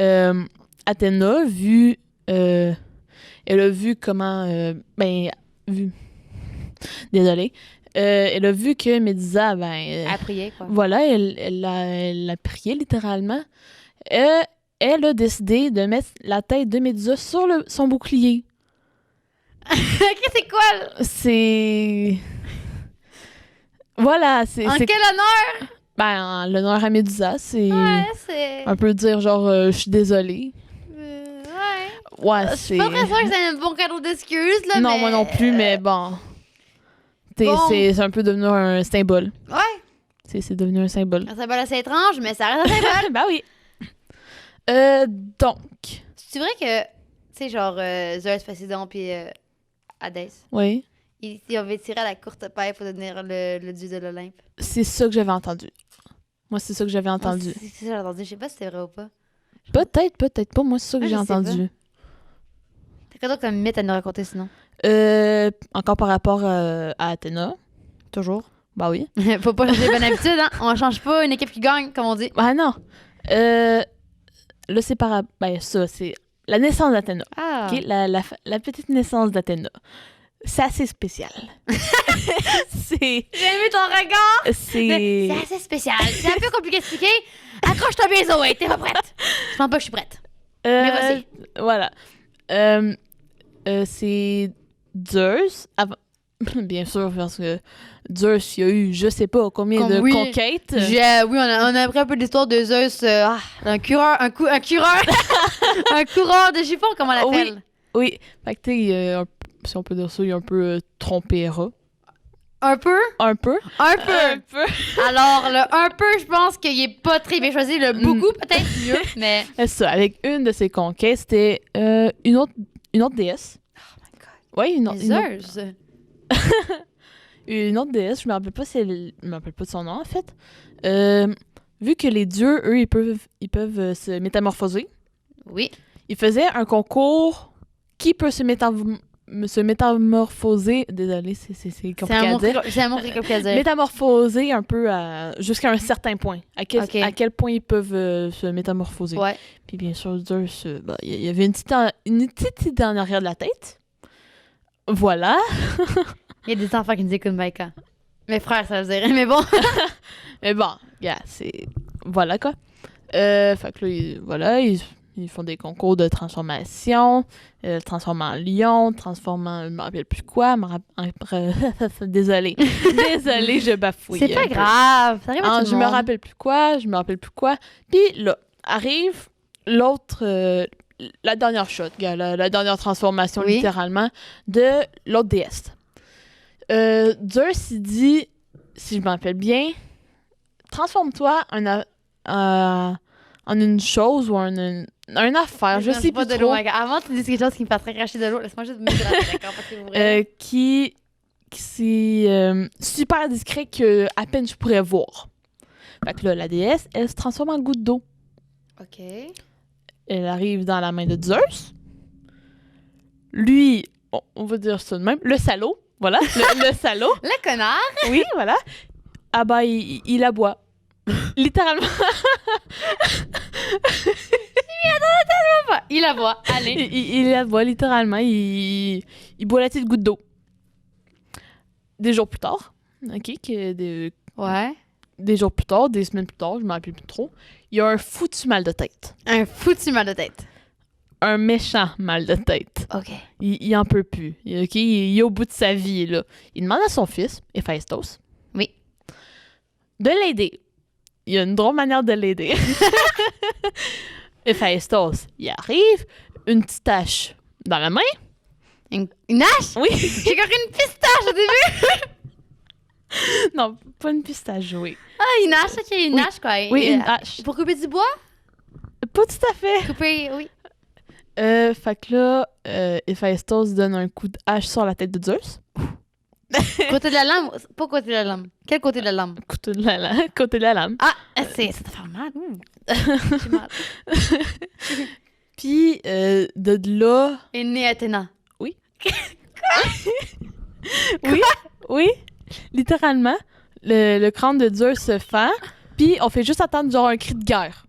Athéna, elle a vu comment... Désolée. Elle a vu que Médusa, Elle a prié, quoi. voilà, elle l'a prié littéralement. Elle a décidé de mettre la tête de Médusa sur son bouclier. OK, c'est quoi? C'est... Voilà, c'est... En c'est- quel honneur? Ben, en l'honneur à Médusa, c'est... Ouais, c'est... Un peu dire genre, je suis désolée. ouais. Ouais, Je c'est... suis pas très sûre que c'est un bon cadeau d'excuse, là, Non, mais... moi non plus, mais bon... Bon. C'est un peu devenu un symbole. Ouais. C'est devenu un symbole. Un symbole assez étrange, mais ça reste un symbole. Ben oui. Donc... C'est vrai que, tu sais, genre, Zeus, Poséidon, puis Hadès, Oui. ils avaient tiré à la courte paille pour devenir le dieu de l'Olympe. C'est ça que j'avais entendu. Moi, c'est ça que j'avais entendu. C'est ça que j'ai entendu. Je sais pas si c'est vrai ou pas. Peut-être pas. Moi, c'est ça que Ah, j'ai je sais entendu. T'as quoi d'autre comme mythe à nous raconter sinon? Encore par rapport à Athéna. Toujours. Bah oui. Faut pas changer de bonne habitude, hein? On change pas une équipe qui gagne, comme on dit. Ah non. Là, c'est ben, ça, c'est la naissance d'Athéna. Ah. OK? La petite naissance d'Athéna. C'est assez spécial. c'est... J'ai aimé ton regard! Mais C'est... c'est assez spécial. C'est un peu compliqué à expliquer. Accroche-toi bien, Zoé. T'es pas prête? Je pense pas que je suis prête. Mais vas-y. Voilà. C'est Zeus. Bien sûr, parce que Zeus, il y a eu je sais pas combien de Oui. conquêtes. Oui, on a appris un peu l'histoire de Zeus. Un coureur. un coureur de chiffon, comment on l'appelle? Oui. Fait que tu sais, si on peut dire ça, il a un peu trompé Héra. Un peu? Un peu. Un peu! Un peu. Alors, le un peu, je pense qu'il est pas très bien choisi. Le beaucoup, peut-être mieux, mais... C'est ça, avec une de ses conquêtes, c'était une autre déesse. Oh my God. Oui, une autre déesse, je me rappelle pas je me rappelle pas de son nom en fait. Vu que les dieux, eux, ils peuvent se métamorphoser, Oui. ils faisaient un concours qui peut se métamorphoser. Désolée, c'est compliqué à dire. C'est un mot très compliqué à dire. Métamorphoser un peu jusqu'à un certain point. À quel point ils peuvent se métamorphoser. Ouais. Puis bien sûr, Zeus, il y avait une petite idée en arrière de la tête. Voilà. Il y a des enfants qui nous écoutent, Maïka. Mes frères, ça veut dire. Mais bon. Mais bon, yeah, c'est... Voilà, quoi. Fait que là, ils font des concours de transformation, transforment en lion, transformant... Je me rappelle plus quoi. Désolée. Désolée, je bafouille. C'est pas grave. Ça arrive à tout le Je me monde. rappelle plus quoi. Puis là, arrive l'autre... la dernière shot, gars, la dernière transformation, Oui. littéralement, de l'autre déesse. Zeus, il dit, si je me rappelle bien, transforme-toi en une chose ou une affaire, je sais pas plus de l'eau, trop, Maïka. Avant, tu dis quelque chose qui me fait cracher de l'eau. Laisse-moi juste me hydrater, d'accord? Parce que vous vrai. qui c'est super discret que à peine je pourrais voir. Fait que là, la déesse, elle se transforme en goutte d'eau. OK. Elle arrive dans la main de Zeus. Lui, on va dire ça de même, le salaud, voilà, le salaud. Le connard. Oui, voilà. Ah bah, il la boit. Littéralement. Il la voit. Allez. Il la boit, littéralement. Il boit la petite goutte d'eau. Des jours plus tard, OK, Ouais. des jours plus tard, des semaines plus tard, je m'en rappelle plus trop, il y a un foutu mal de tête. Un foutu mal de tête. Un méchant mal de tête. OK. Il en peut plus. OK, il est au bout de sa vie, là. Il demande à son fils, Héphaïstos, Oui. de l'aider. Il y a une drôle manière de l'aider. Héphaïstos, il arrive, une petite tache dans la main. Une hache? Oui. J'ai compris une pistache au début. Non, pas une pistache, oui. Ah, une hache, OK, une Oui. hache, quoi. Oui, une hache. Pour couper du bois? Pas tout à fait. Couper, oui. Fait que là, Héphaïstos donne un coup de hache sur la tête de Zeus. Côté de la lame? Pas côté de la lame. Quel côté de la lame? Côté de la lame. Côté de la lame. Ah, ça te fait mal. J'ai mal. Puis, de là... Et né Athéna. Oui. Oui, oui. Littéralement, le crâne de Zeus se fend, puis on fait juste attendre genre un cri de guerre.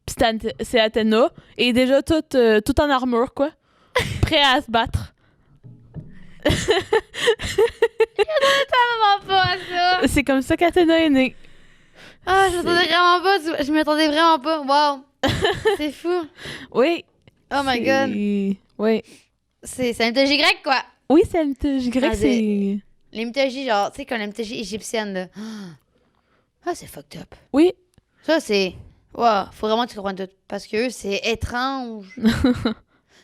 Puis c'est Athéna, et déjà tout en armure, quoi. Prêt à se battre. Vraiment pas à ça. C'est comme ça qu'Athéna est née. Ah, je m'attendais vraiment pas. Je m'attendais vraiment pas. Wow. C'est fou. Oui. Oh my God. Oui. C'est la mythologie grecque, quoi. Oui, c'est la mythologie grecque, Ah, c'est... Les mythologies, genre, tu sais, comme la mythologie égyptienne, là. Ah, c'est fucked up. Oui. Ça, c'est... Wow, faut vraiment que tu comprennes tout. Parce que eux, c'est étrange.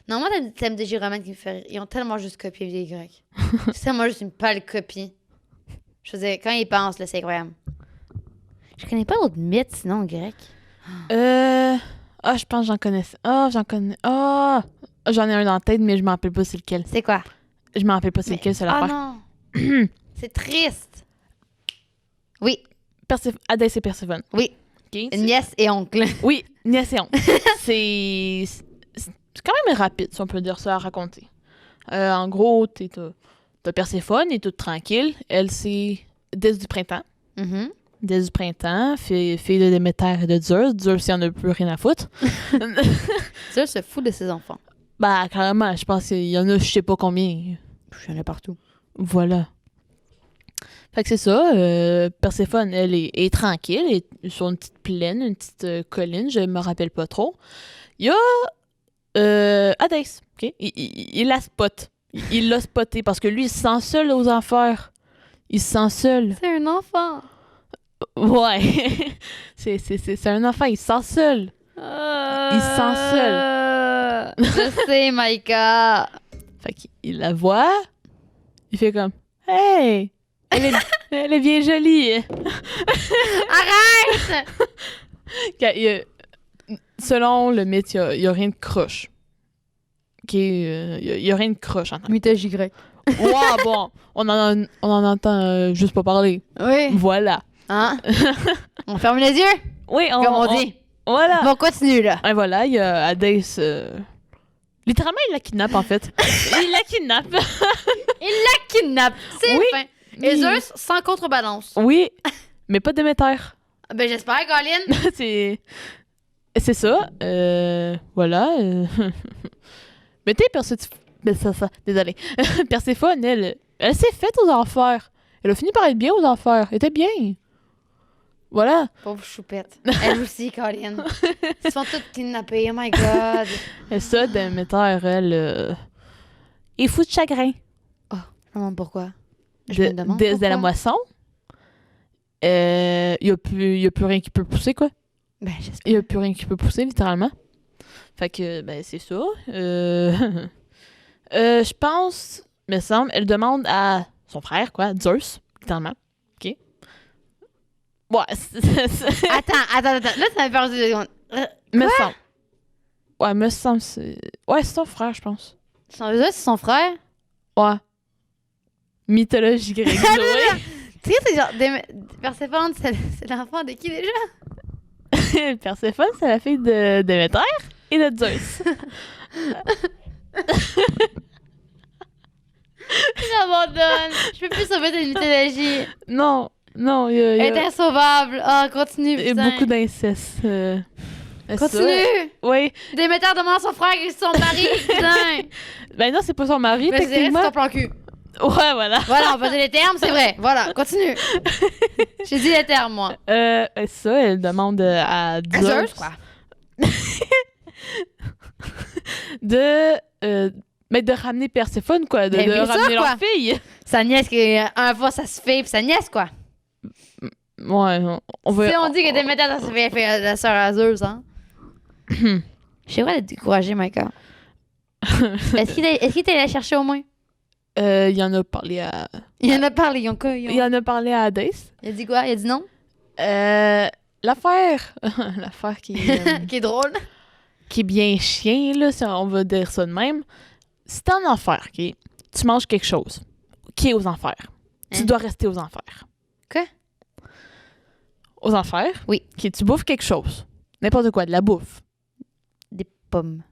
Normalement, t'as la mythologie romaine qui me fait rire. Ils ont tellement juste copié les Grecs. C'est tellement juste une pâle copie. Je veux dire, quand ils pensent, là, c'est incroyable. Je connais pas d'autres mythes, sinon, grecs. Je pense que j'en connais. J'en connais. J'en ai un dans la tête, mais je m'en rappelle pas c'est lequel. C'est quoi? Je m'en rappelle pas c'est lequel, c'est Ah l'affaire. non! C'est triste. Oui, Hadès et Perséphone. oui. OK, Nièce et oncle. oui, nièce et oncle. c'est quand même rapide, si on peut dire ça, à raconter. En gros, t'as Perséphone, elle est toute tranquille. Elle, c'est Déesse du printemps. Mhm. Déesse du printemps, fille de Déméter et de Zeus. Zeus, il en a plus rien à foutre. Zeus se fout de ses enfants. Bah, carrément, je pense qu'il y en a, je sais pas combien. Il y en a partout. Voilà. Fait que c'est ça. Perséphone, elle est tranquille, elle est sur une petite plaine, une petite colline, je me rappelle pas trop. Il y a Hadès, OK? Il la spot. Il l'a spoté parce que lui, il se sent seul aux enfers. Il se sent seul. C'est un enfant. Ouais. c'est un enfant, il se sent seul. Il se sent seul. Je sais, Maïka. Fait qu'il la voit. Il fait comme « Hey! Elle est bien jolie. Arrête! Selon le mythe, il y a rien de croche. Il y a rien de croche en tant que... Mythologie grecque. Wow, bon, on en entend juste pas parler. Oui. Voilà. Hein? On ferme les yeux, Oui, comme on dit. Voilà. Bon, continue, là. Et voilà, il y a Hadès... Littéralement, il la kidnappe, en fait. Il la kidnappe. Kidnappe. C'est Oui. fin. Et Zeus, sans contrebalance. Oui, mais pas Déméter. Ben, j'espère, Colin. C'est ça. Voilà. Mais t'es désolé. Perséphone, elle s'est faite aux enfers. Elle a fini par être bien aux enfers. Elle était bien. Voilà. Pauvre choupette. Elle aussi, Colin. Ils se font toutes kidnapper. Oh my God. Et ça, Déméter, elle est fou de chagrin. Je me demande pourquoi. Je me demande De pourquoi. la moisson. Il y a plus rien qui peut pousser, quoi. Ben, j'espère. Il y a plus rien qui peut pousser, littéralement. Fait que, ben, c'est ça. Je pense, me semble, elle demande à son frère, quoi, Zeus, littéralement. OK? Ouais, Attends. Là, ça m'a perdu 2 secondes. me semble. Ouais, me semble, c'est... Ouais, c'est son frère, je pense. Zeus, c'est son frère? Ouais. Mythologie grecque. Zoé. Tu sais, c'est genre... Perséphone, c'est l'enfant de qui, déjà? Perséphone, c'est la fille de Déméter et de Zeus. J'abandonne. Je peux plus sauver cette mythologie. Non, il y a... Elle est insauvable. Ah, continue, Il y a putain. beaucoup d'inceste. Continue. Oui. Déméter demande à son frère et son mari, putain. Ben non, c'est pas son mari, Mais c'est techniquement. ton plan cul. Ouais, voilà. Voilà, on va dire les termes, c'est vrai. Voilà, continue. J'ai dit les termes, moi. Ça, elle demande à Zeus, Zeus, quoi. de ramener Perséphone, quoi. De Ben, bien sûr, ramener quoi. leur fille. Sa nièce, un fois, ça se fait, puis sa nièce, quoi. Ouais, on va... Si on dit que Déméter, ça se fait la sœur à Zeus, hein. J'ai vrai de décourager, Micah. Est-ce qu'il est allé la chercher au moins? Il en a parlé à... Il en a parlé, ils ont quoi? Il en a parlé à Hadès. Il a dit quoi? Il a dit non? L'affaire... L'affaire qui... Qui est drôle. qui est bien chien, là, si on va dire ça de même. Si t'es en enfer, OK, tu manges quelque chose qui est aux enfers. Tu Hein? dois rester aux enfers. Quoi? Aux enfers? Oui. OK, tu bouffes quelque chose. N'importe quoi, de la bouffe. Des pommes.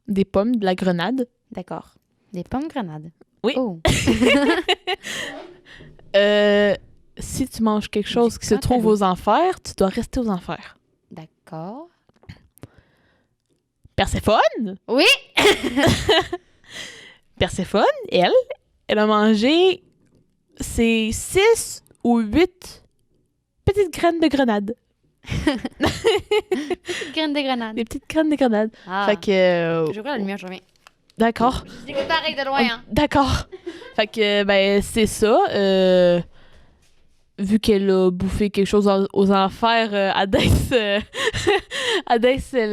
Des pommes, de la grenade. D'accord. Des pommes grenades. Oui. Oh. Si tu manges quelque chose qui se Quand trouve t'as aux enfers, tu dois rester aux enfers. D'accord. Perséphone? Oui! Perséphone, elle a mangé ses 6 ou 8 petites graines de grenade. Petite graine de grenade. Des petites graines de grenade. Ah. Fait que... Je vois la lumière, je reviens. D'accord. Je t'écoute pareil de loin, hein. D'accord. Fait que, ben, c'est ça. Vu qu'elle a bouffé quelque chose aux enfers, Hadès, Hadès, elle...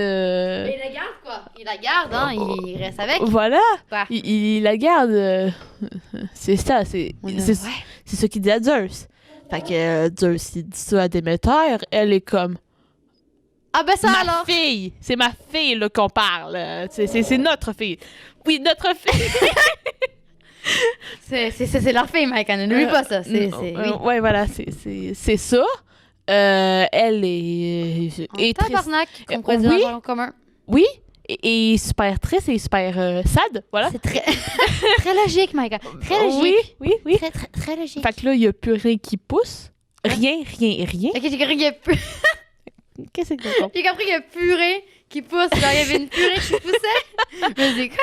Mais il la garde, quoi. Il la garde, hein. Il reste avec. Voilà. Quoi? Il la garde. C'est ça, c'est Ouais. ce qu'il dit à Zeus. Fait que Zeus, il dit ça à Déméter, elle est comme... Ah ben ça ma alors! fille! C'est ma fille, là, qu'on parle. C'est notre fille. Oui, notre fille! C'est leur fille, Mike. N'oublie pas ça. Oui. Ouais, voilà, c'est ça. Elle est triste. Tabarnak, qu'on pourrait dire oui. en commun. Oui, et super triste et super sad, voilà. C'est très, très logique, Mike. Très logique. Oui. Très, très, très logique. Fait que là, il n'y a plus rien qui pousse. Rien. Ok, j'ai compris qu'il y a Qu'est-ce que c'est? J'ai compris qu'il y a purée qui pousse. Genre, il y avait une purée qui poussait. Mais c'est quoi?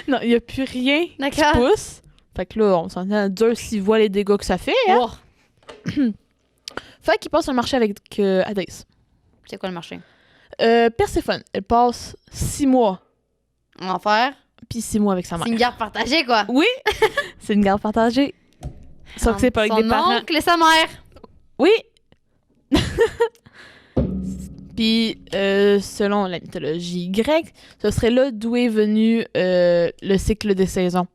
Non, il n'y a plus rien qui D'accord. pousse. Fait que là, on s'entend Zeus s'il voit les dégâts que ça fait. Hein? Oh. Fait qu'il passe un marché avec Hadès. C'est quoi le marché? Perséphone, elle passe 6 mois, En enfer. puis 6 mois avec sa mère. C'est une garde partagée, quoi. Oui, c'est une garde partagée. Sauf que c'est pas avec Son des parents. oncle et sa mère. Oui. Puis, selon la mythologie grecque, ce serait là d'où est venu le cycle des saisons.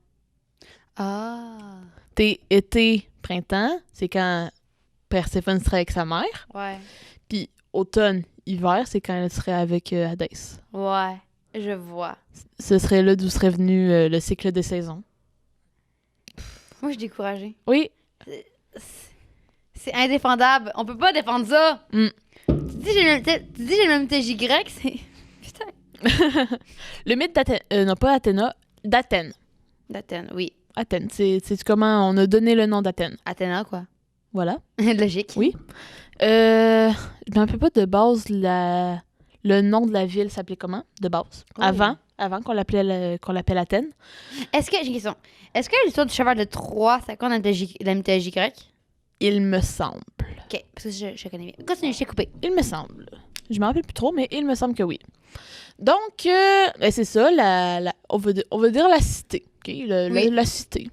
Ah. Été, printemps, c'est quand Perséphone serait avec sa mère. Ouais. Puis automne, hiver, c'est quand elle serait avec Hadès. Ouais. Je vois. Ce serait là d'où serait venu le cycle des saisons. Moi, je suis découragée. Oui. C'est indéfendable. On peut pas défendre ça. Mm. Tu dis j'ai le même TJ grec, c'est... Putain. Le mythe d'Athènes... non, pas Athéna, d'Athènes. D'Athènes, oui. Athènes, c'est comment on a donné le nom d'Athènes. Athéna, quoi. Voilà. Logique. Oui. Je me rappelle pas de base le nom de la ville s'appelait comment, de base? Oh. Avant qu'on l'appelle Athènes. Est-ce que, j'ai une question. Est-ce que l'histoire du cheval de Troie, ça compte dans la mythologie grecque? Il me semble. Ok, parce que je connais bien. Continue, je t'ai coupé. Il me semble. Je me rappelle plus trop, mais il me semble que oui. Donc, ben c'est ça, on va dire la cité. OK? Oui. La cité.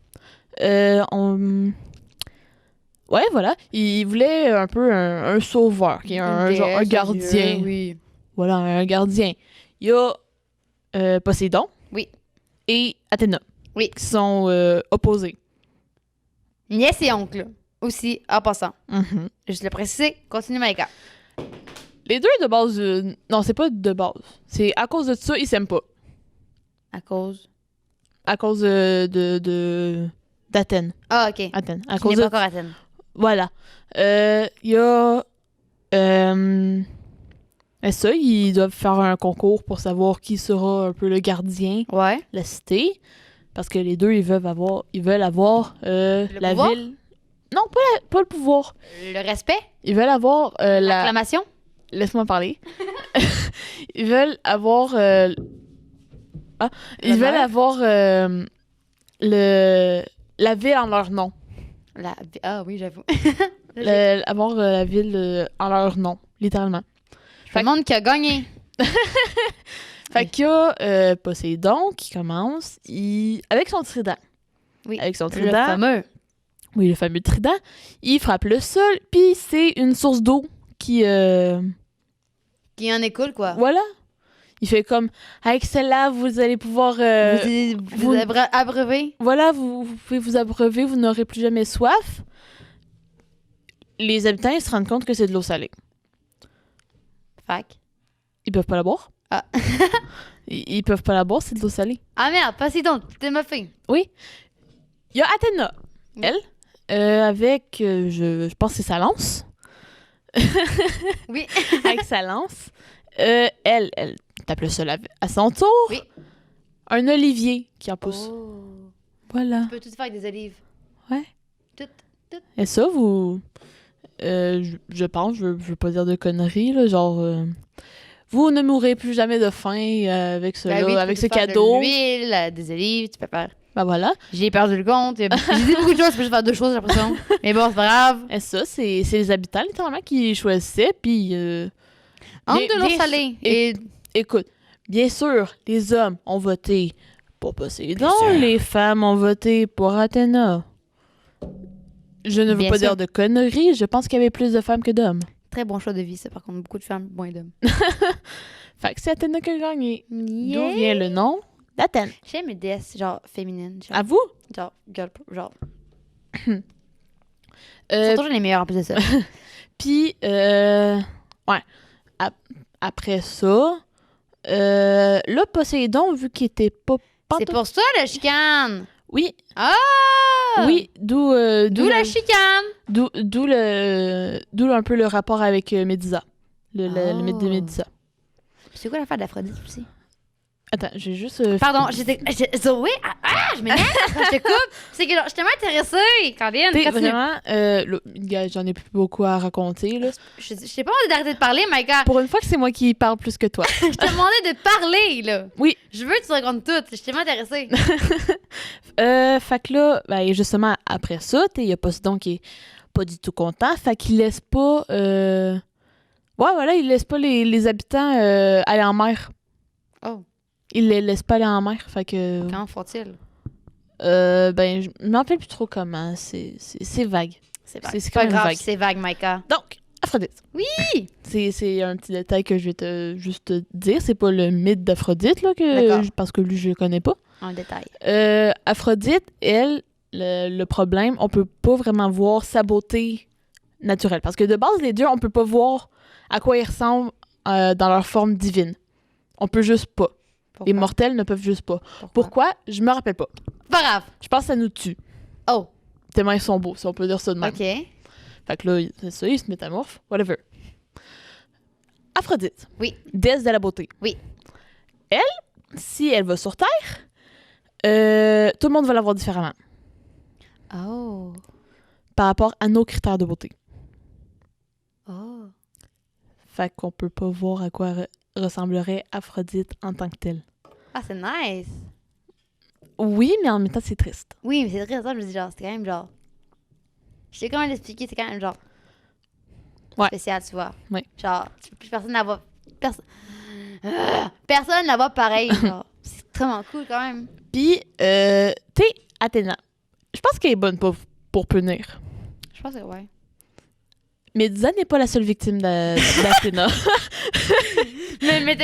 Ouais, voilà. Il voulait un peu un sauveur, qui est un gardien. Dieu, oui. Voilà, un gardien. Il y a Poséidon. Oui. Et Athéna. Oui. Qui sont opposés. Nièce et oncle, aussi, en passant. Mhm. Juste le préciser. Continue, Maïka. Les deux de base... non, c'est pas de base. C'est à cause de ça, ils s'aiment pas. À cause... À cause d'Athènes. Ah, OK. Athènes. À Je cause n'ai de... pas encore Athènes. Voilà. Il y a... ça, ils doivent faire un concours pour savoir qui sera un peu le gardien Ouais. de la cité. Parce que les deux, ils veulent avoir la pouvoir? ville... Non, pas le pouvoir. Le respect? Ils veulent avoir la... L'acclamation? Laisse-moi parler. Ils veulent avoir... Ils L'honneur? veulent avoir la ville en leur nom. Ah oui, j'avoue. Avoir la ville en leur nom, littéralement. Le monde qui a gagné. Fait qu'il y a Poséidon qui commence avec son trident. Oui. Avec son Le trident. fameux. Oui, le fameux trident. Il frappe le sol, puis c'est une source d'eau qui... Qui en écoule, quoi. Voilà. Il fait comme, avec celle-là, vous allez pouvoir... Vous abreuver. Voilà, vous pouvez vous abreuver, vous n'aurez plus jamais soif. Les habitants, ils se rendent compte que c'est de l'eau salée. Fac. Ils peuvent pas la boire. Ah. Ils peuvent pas la boire, c'est de l'eau salée. Ah merde, Poséidon, t'es ma fille. Oui. Il y a Athéna, Oui. elle, avec, je pense que c'est sa lance. Oui. Avec sa lance. Elle tape le sol à son tour. Oui. Un olivier qui en pousse. Oh. Voilà. Tu peux tout faire avec des olives. Ouais. Tout. Et ça, vous... je pense, je veux pas dire de conneries, là, genre... vous ne mourrez plus jamais de faim avec Ben oui, tu avec peux ce faire cadeau. De l'huile, des olives, tu peux faire. Ben voilà. J'ai perdu le compte. J'ai dit beaucoup de choses, je peux juste faire deux choses, j'ai l'impression. Mais bon, c'est pas grave. Et ça, c'est les habitants, littéralement, qui choisissaient, puis... Entre bien- de l'eau bien- salée et... Écoute, bien sûr, les hommes ont voté pour Poséidon, Bien sûr. les femmes ont voté pour Athéna. Je ne veux Bien pas sûr. dire de conneries, je pense qu'il y avait plus de femmes que d'hommes. Très bon choix de vie, ça. Par contre, beaucoup de femmes, moins d'hommes. Fait que c'est Athéna qui a gagné. Yeah. D'où vient le nom d'Athènes. J'aime les déesses, genre, féminines. Genre, À vous? genre girl, genre. Euh, sont toujours les meilleures en plus de ça. Puis, ouais. Après ça, là, Poséidon, vu qu'il était pas... C'est pour ça, la chicane! Oui, Ah! oui, d'où la chicane! d'où un peu le rapport avec Médusa. Le mythe de Oh. Médusa. C'est quoi l'affaire d'Aphrodite aussi? Attends, j'ai juste... Pardon, Zoé, je m'énerve quand je te coupe. C'est que genre, je suis tellement intéressée. Caroline, T'es continue. vraiment... gars, j'en ai plus beaucoup à raconter, là. Je t'ai pas demandé d'arrêter de parler, Maïka. Pour une fois que c'est moi qui parle plus que toi. Je t'ai demandé de parler, là. Oui. Je veux que tu racontes tout. Je suis tellement intéressée. Fait que là, ben, justement, après ça, il y a Poséidon qui est pas du tout content. Fait qu'il laisse pas... Ouais, voilà, il laisse pas les habitants aller en mer. Oh, Il les laisse pas aller en mer. Fait que... comment font-ils? Ben, je m'en rappelle plus trop comment. C'est vague. C'est vague. C'est C'est quand pas même grave, vague. c'est vague, Maïka. Donc, Aphrodite. Oui! C'est un petit détail que je vais juste te dire. C'est pas le mythe d'Aphrodite, là, D'accord. parce que lui, je le connais pas. En détail. Aphrodite, elle, le problème, on peut pas vraiment voir sa beauté naturelle. Parce que de base, les dieux, on peut pas voir à quoi ils ressemblent dans leur forme divine. On peut juste pas. Les mortels ne peuvent juste pas. Pourquoi? Je me rappelle pas. Pas grave. Je pense que ça nous tue. Oh. Tellement ils sont beaux, si on peut dire ça de même. OK. Fait que là, c'est ça, ils se métamorphent. Whatever. Aphrodite. Oui. Déesse de la beauté. Oui. Elle, si elle va sur Terre, tout le monde va la voir différemment. Oh. Par rapport à nos critères de beauté. Oh. Fait qu'on peut pas voir à quoi ressemblerait Aphrodite en tant que telle. Ah, c'est nice. Oui, mais en même temps, c'est triste. Oui, mais c'est très ça, je me dis, genre, c'est quand même genre. Je sais comment l'expliquer, c'est quand même genre. Ouais. Spécial, tu vois. Ouais. Genre, personne la voit. Personne la voit pareil. Genre, c'est vraiment cool quand même. Puis, t'es Athéna. Je pense qu'elle est bonne pour punir. Je pense que ouais. Médusa n'est pas la seule victime d'Athéna. mais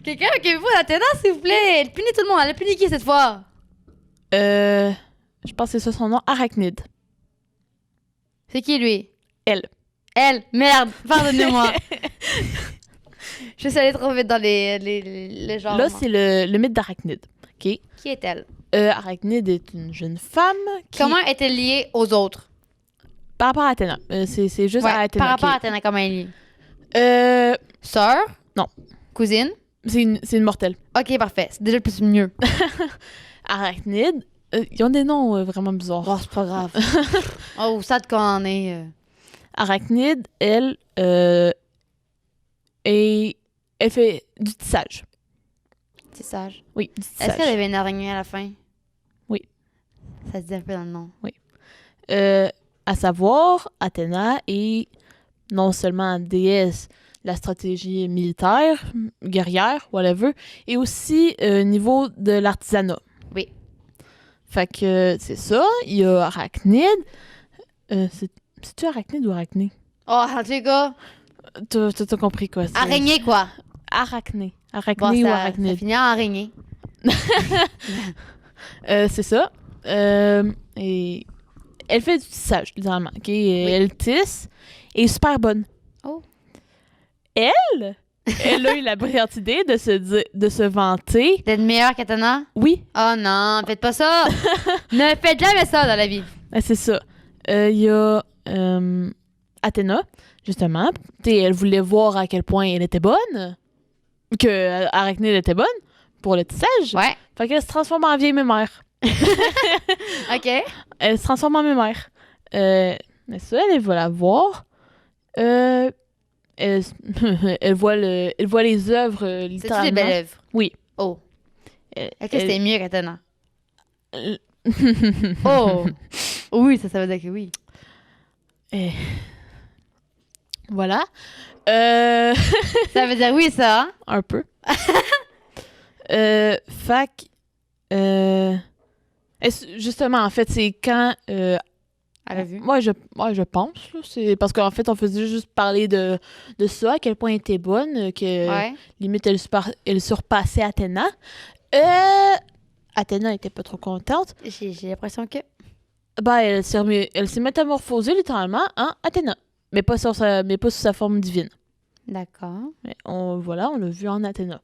quelqu'un qui vous Athéna, s'il vous plaît. Elle punit tout le monde. Elle a puni qui cette fois? Je pense que c'est ça son nom, Arachnide. C'est qui lui? Elle. Elle. Merde. Pardonnez-moi. Je suis allée trop vite dans les genres. Là, c'est le mythe d'Arachnide. OK? Qui est-elle? Arachnide est une jeune femme qui... Comment est-elle liée aux autres? Par rapport à Athéna. C'est juste Ouais, à Athéna. par rapport OK. à Athéna, comment elle est liée? Euh, Sœur? Non. Cousine? c'est une mortelle. Ok, parfait. C'est déjà le plus mieux. Arachnide, ils ont des noms vraiment bizarres. Oh, c'est pas grave. Oh, ça de qu'on en est. Arachnide, elle, elle fait du tissage. C'est sage. Oui, du tissage. Est-ce qu'elle avait une araignée à la fin? Oui. Ça se dit un peu dans le nom. À savoir, Athéna est non seulement déesse de la stratégie militaire, guerrière, whatever, et aussi niveau de l'artisanat. Oui. Fait que c'est ça. Il y a Arachnide. C'est-tu Arachnide ou Arachné? Oh, en tout cas, T'as compris quoi? araignée, quoi. Arachné. Bon, Arachné ou ça Arachnide. finit en araignée. C'est ça. Et elle fait du tissage, littéralement. OK? Elle tisse et est super bonne. Oh. Elle a eu la brillante idée de se vanter. D'être meilleure qu'Athéna? Oui, Oh non, faites pas ça! Ne faites jamais ça dans la vie. c'est ça. Il y a Athéna, justement. Elle voulait voir à quel point elle était bonne. Que Arachnide était bonne pour le tissage. Ouais. Fait qu'elle se transforme en vieille mémère. OK. Elle se transforme en mémère. Mais ça, elle va la voir. Elle voit les œuvres, C'est-tu littéralement. des belles œuvres? Oui. Oh. Elle- Est-ce que c'était mieux qu'Athéna? elle- Oh! Oui, ça veut dire que oui. Voilà. Ça veut dire oui, ça, hein? Un peu. Fac. Justement, en fait, c'est quand. Elle a vu. Moi, je pense. Là, c'est parce qu'en fait, on faisait juste parler de ça, à quel point elle était bonne, que Ouais. limite, elle surpassait Athéna. Athéna était pas trop contente. J'ai l'impression que. Ben, elle s'est métamorphosée littéralement en Athéna. Mais pas sous sa forme divine. D'accord. Mais on l'a vu en Athéna.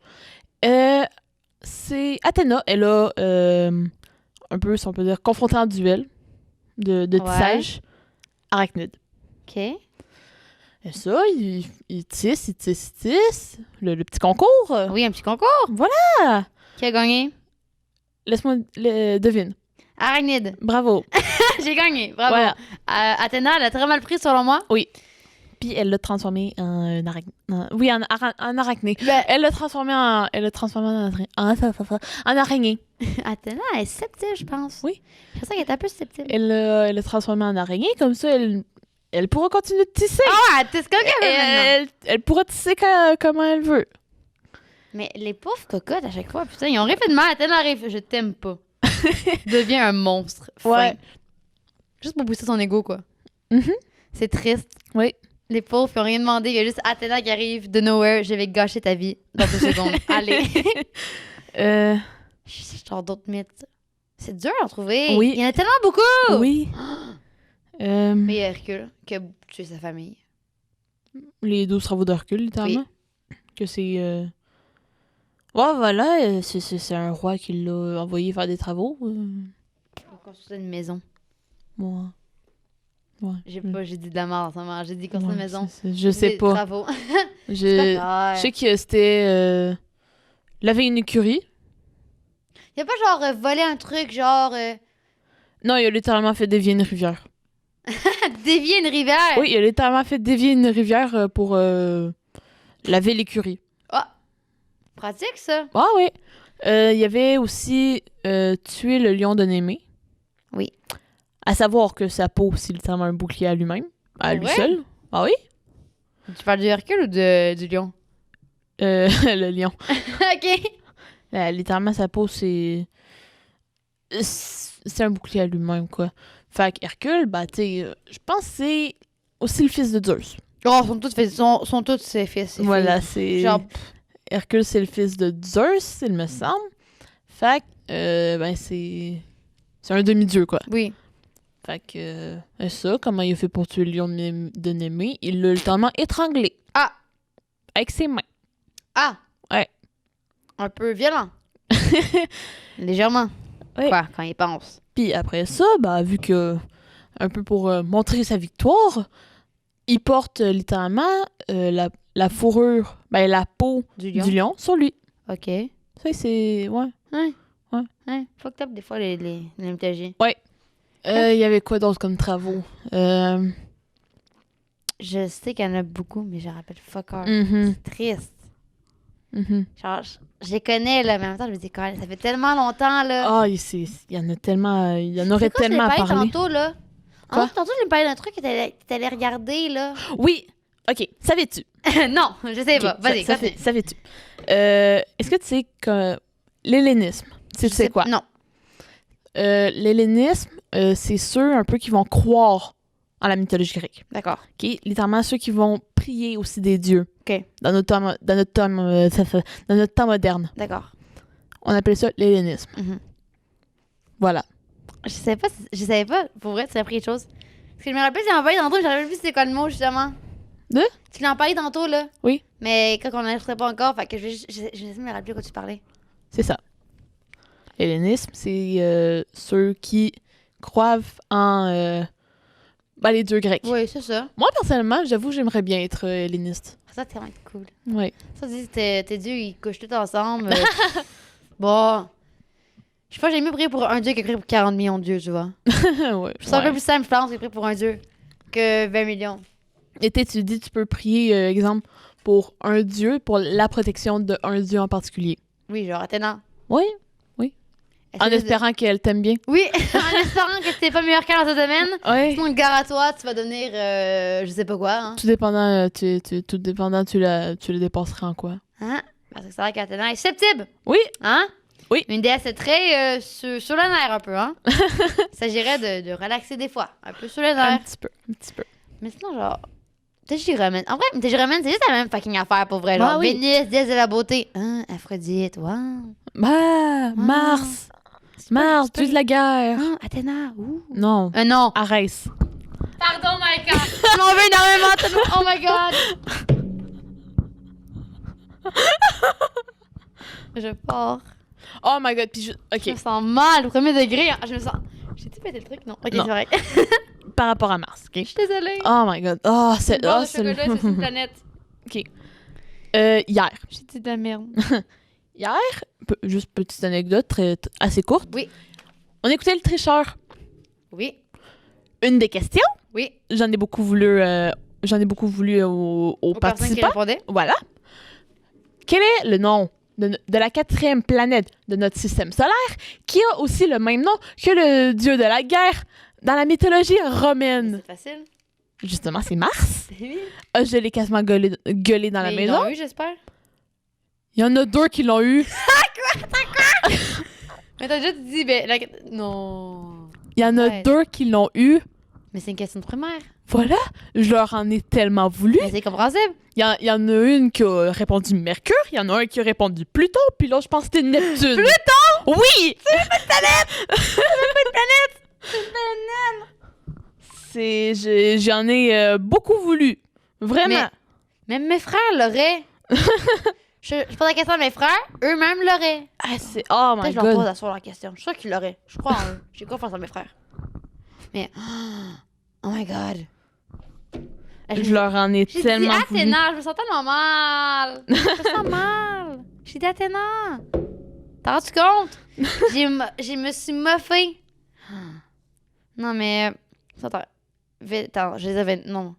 C'est Athéna, elle a un peu, si on peut dire, confronté en duel de tissage Arachnide. OK. Et ça, il tisse. Le petit concours. Oui, un petit concours. Voilà. Qui a gagné? Laisse-moi devine. Arachnide. Bravo. J'ai gagné. Bravo. Voilà. Athéna, elle a très mal pris, selon moi. Puis elle l'a transformé en arachné. Oui, en arachné. Ben, Elle l'a transformé en araignée. Athéna, elle est susceptible, je pense. Oui. Je pensais qu'elle était un peu susceptible. Elle l'a transformé en araignée. Comme ça, elle pourra continuer de tisser. Ah, t'es ce qu'elle veut maintenant. Elle pourra tisser comment elle veut. Mais les pauvres cocottes, à chaque fois, putain, ils ont rien fait de mal. Athéna arrive, je t'aime pas. Deviens un monstre. Ouais. Fin. Juste pour booster son ego, quoi. Mhm. C'est triste. Oui. Les pauvres, ils ont rien demandé. Il y a juste Athéna qui arrive de nowhere. Je vais gâcher ta vie dans 2 secondes. Allez. Euh, Genre d'autres mythes. C'est dur à en trouver. Oui. Il y en a tellement beaucoup. Oui. Mais il y a Hercule qui a tué sa famille. Les 12 travaux d'Hercule, littéralement. Que c'est... Ouais, voilà, c'est un roi qui l'a envoyé faire des travaux. Pour construire une maison. Ouais. Ouais. J'ai dit de la merde en ce moment. J'ai dit construire une Ouais, maison. je sais Des pas. Travaux. Je C'est pas sais que c'était... laver une écurie. Il y a pas genre voler un truc, genre Non, il a littéralement fait dévier une rivière. dévier une rivière. Oui, il a littéralement fait dévier une rivière pour laver l'écurie. Pratique, ça. Ah oui. Il y avait aussi tué le lion de Némée. Oui. À savoir que sa peau, c'est littéralement un bouclier à lui-même. À lui Ouais? seul. Ah oui? Tu parles du Hercule ou du lion? Le lion. OK. Littéralement, sa peau, c'est un bouclier à lui-même, quoi. Fait que Hercule, bah, tu sais, je pense que c'est aussi le fils de Zeus. Oh, sont tous ses fils. Ses Voilà, filles. c'est... Genre, Hercule, c'est le fils de Zeus, il me semble. Fait que, ben, c'est un demi-dieu, quoi. oui. Fait que, ça, comment il a fait pour tuer le lion de Némée? Il l'a littéralement étranglé. Ah! Avec ses mains. Ah! Ouais. Un peu violent. Légèrement. Oui. Quoi, quand il pense. Puis après ça, bah, vu que, un peu pour montrer sa victoire, il porte littéralement la fourrure, ben, la peau Du lion. du lion sur lui. OK. Ça, c'est... Ouais. Hein, fucked up des fois les mythologies. Il y avait quoi d'autre comme travaux? Je sais qu'il y en a beaucoup, mais je rappelle fuck all. Mhm, C'est triste. mhm. Genre, je les connais, là, mais en même temps, je me dis, quand même, ça fait tellement longtemps, là. Ah, il y en a tellement... il y en aurait C'est quoi, tellement à je l'ai parler. tantôt, là? Quoi? Tantôt, je lui parlais d'un truc que t'allais regarder, là. Oui! OK, savais-tu? Non, je sais pas. Ok, Vas-y, continue. savais-tu? Est-ce que tu sais que l'hellénisme, tu Je sais quoi? Non. L'hellénisme, c'est ceux un peu qui vont croire en la mythologie grecque. D'accord. OK? Littéralement, ceux qui vont prier aussi des dieux. OK. Dans notre temps moderne. D'accord. On appelle ça l'hellénisme. Mhm. Voilà. Je savais pas. Pour vrai, tu as appris quelque chose. Parce que je me rappelle, tu m'en parlais tantôt, mais je ne savais plus c'était quoi le mot, justement. De? Tu l'en parlais tantôt, là. Oui. Mais quand on n'enregistrait pas encore, fait que je vais essayer de me rappeler de quoi tu parlais. C'est ça. L'hellénisme, c'est ceux qui croient en les dieux grecs. Oui, c'est ça. Moi, personnellement, j'avoue, j'aimerais bien être helléniste. Ça, c'est vraiment cool. Oui. Ça, tu dis, tes dieux, ils couchent tous ensemble. Bon. Je sais pas, j'ai mieux prier pour un dieu que prier pour 40 millions de dieux, tu vois. ouais. C'est un peu plus simple, je pense, que prier pour un dieu que 20 millions. Et tu dis, tu peux prier, exemple, pour un dieu, pour la protection d'un dieu en particulier. Oui, genre Athéna. Oui. En Essaye de- espérant qu'elle t'aime bien. Oui, en espérant que t'es pas meilleur qu'elle dans ce domaine. Oui. Sinon, gare à toi, tu vas devenir je sais pas quoi. Hein? Tout dépendant, tu la dépasserais en quoi? Hein? Parce que c'est vrai qu'Athéna est susceptible. Oui. Hein? Oui. Une déesse très sur le nerf un peu, hein? Il s'agirait de relaxer des fois. Un peu sur le Un nerf. petit peu. Mais sinon, genre. Mythologie romaine. En vrai, mythologie romaine, c'est juste la même fucking affaire pour vrai. Genre, Ah oui. Vénus, déesse de la beauté. Hein? Aphrodite, wow. Mars, dieu de la guerre. Hein? Athéna, ouh. Non, Non. Arès. Pardon, my god. Je m'en veux énormément. Oh my god. Je pars. Oh my god, puis Je OK, me sens mal au premier degré. Hein. Je me sens. J'ai-tu pété le truc? Non. Ok, Non. c'est vrai. par rapport à Mars, OK? Je suis désolée. Oh my god. Oh, C'est c'est... le bord Oh, de c'est chocolat, c'est une planète. Hier. J'ai dit de la merde. Hier, juste petite anecdote assez courte. Oui. On écoutait Le Tricheur. Oui. Une des questions, Oui. j'en ai beaucoup voulu aux Aux personnes qui participants. répondaient. Voilà. Quel est le nom de la 4e planète de notre système solaire qui a aussi le même nom que le dieu de la guerre dans la mythologie romaine? C'est facile. Justement, c'est Mars. Oui. Ah, je l'ai quasiment gueulé dans la Mais ils maison. l'ont eu, j'espère. Il y en a 2 qui l'ont eu. Mais t'as déjà dit, ben, non. Il y en a Ouais. 2 qui l'ont eu. Mais c'est une question de primaire. Voilà. Je leur en ai tellement voulu. Mais c'est compréhensible. Il y en a une qui a répondu Mercure, il y en a un qui a répondu Pluton, puis l'autre, je pense que c'était Neptune. Pluton? Oui! C'est une banane! J'en ai beaucoup voulu. Vraiment. Même mes frères l'auraient. je pose la question à mes frères, eux-mêmes l'auraient. Ah, oh my Peut-être que je leur pose god. à soir la question. Je suis sûre qu'ils l'auraient. Je crois en eux. J'ai confiance en mes frères. Mais, oh my god. Je leur en ai J'ai tellement dit voulu. Athéna, je me sens tellement mal. Je me sens mal. J'ai dit Athéna. T'as rendu compte? Je me suis moffée. Non, mais. Attends, je les avais. Non.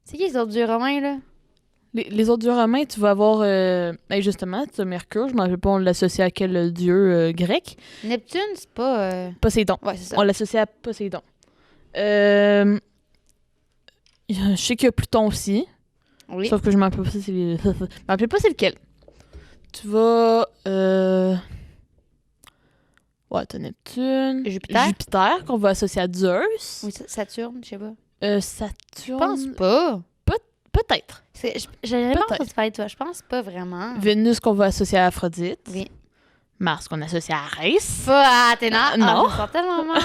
C'est qui les autres dieux romains, là? Les autres dieux romains, tu vas avoir... justement, tu as Mercure, je m'en rappelle pas, on l'associe à quel dieu grec? Neptune, c'est pas. Poséidon. Ouais, c'est ça. On l'associe à Poséidon. Je sais qu'il y a Pluton aussi. Oui. Sauf que je m'en rappelle pas si c'est je m'en rappelle pas c'est lequel. Tu vas... Ouais, t'as Neptune. Jupiter. qu'on va associer à Zeus. Oui, Saturne, je sais pas. Saturne... Je pense pas. Peut-être. J'avais pas Peut-être. entendu parler de toi. Je pense pas vraiment. Vénus qu'on va associer à Aphrodite. Oui. Mars qu'on associe à Arès. Pas à Athéna. Non. Je me sens tellement mal.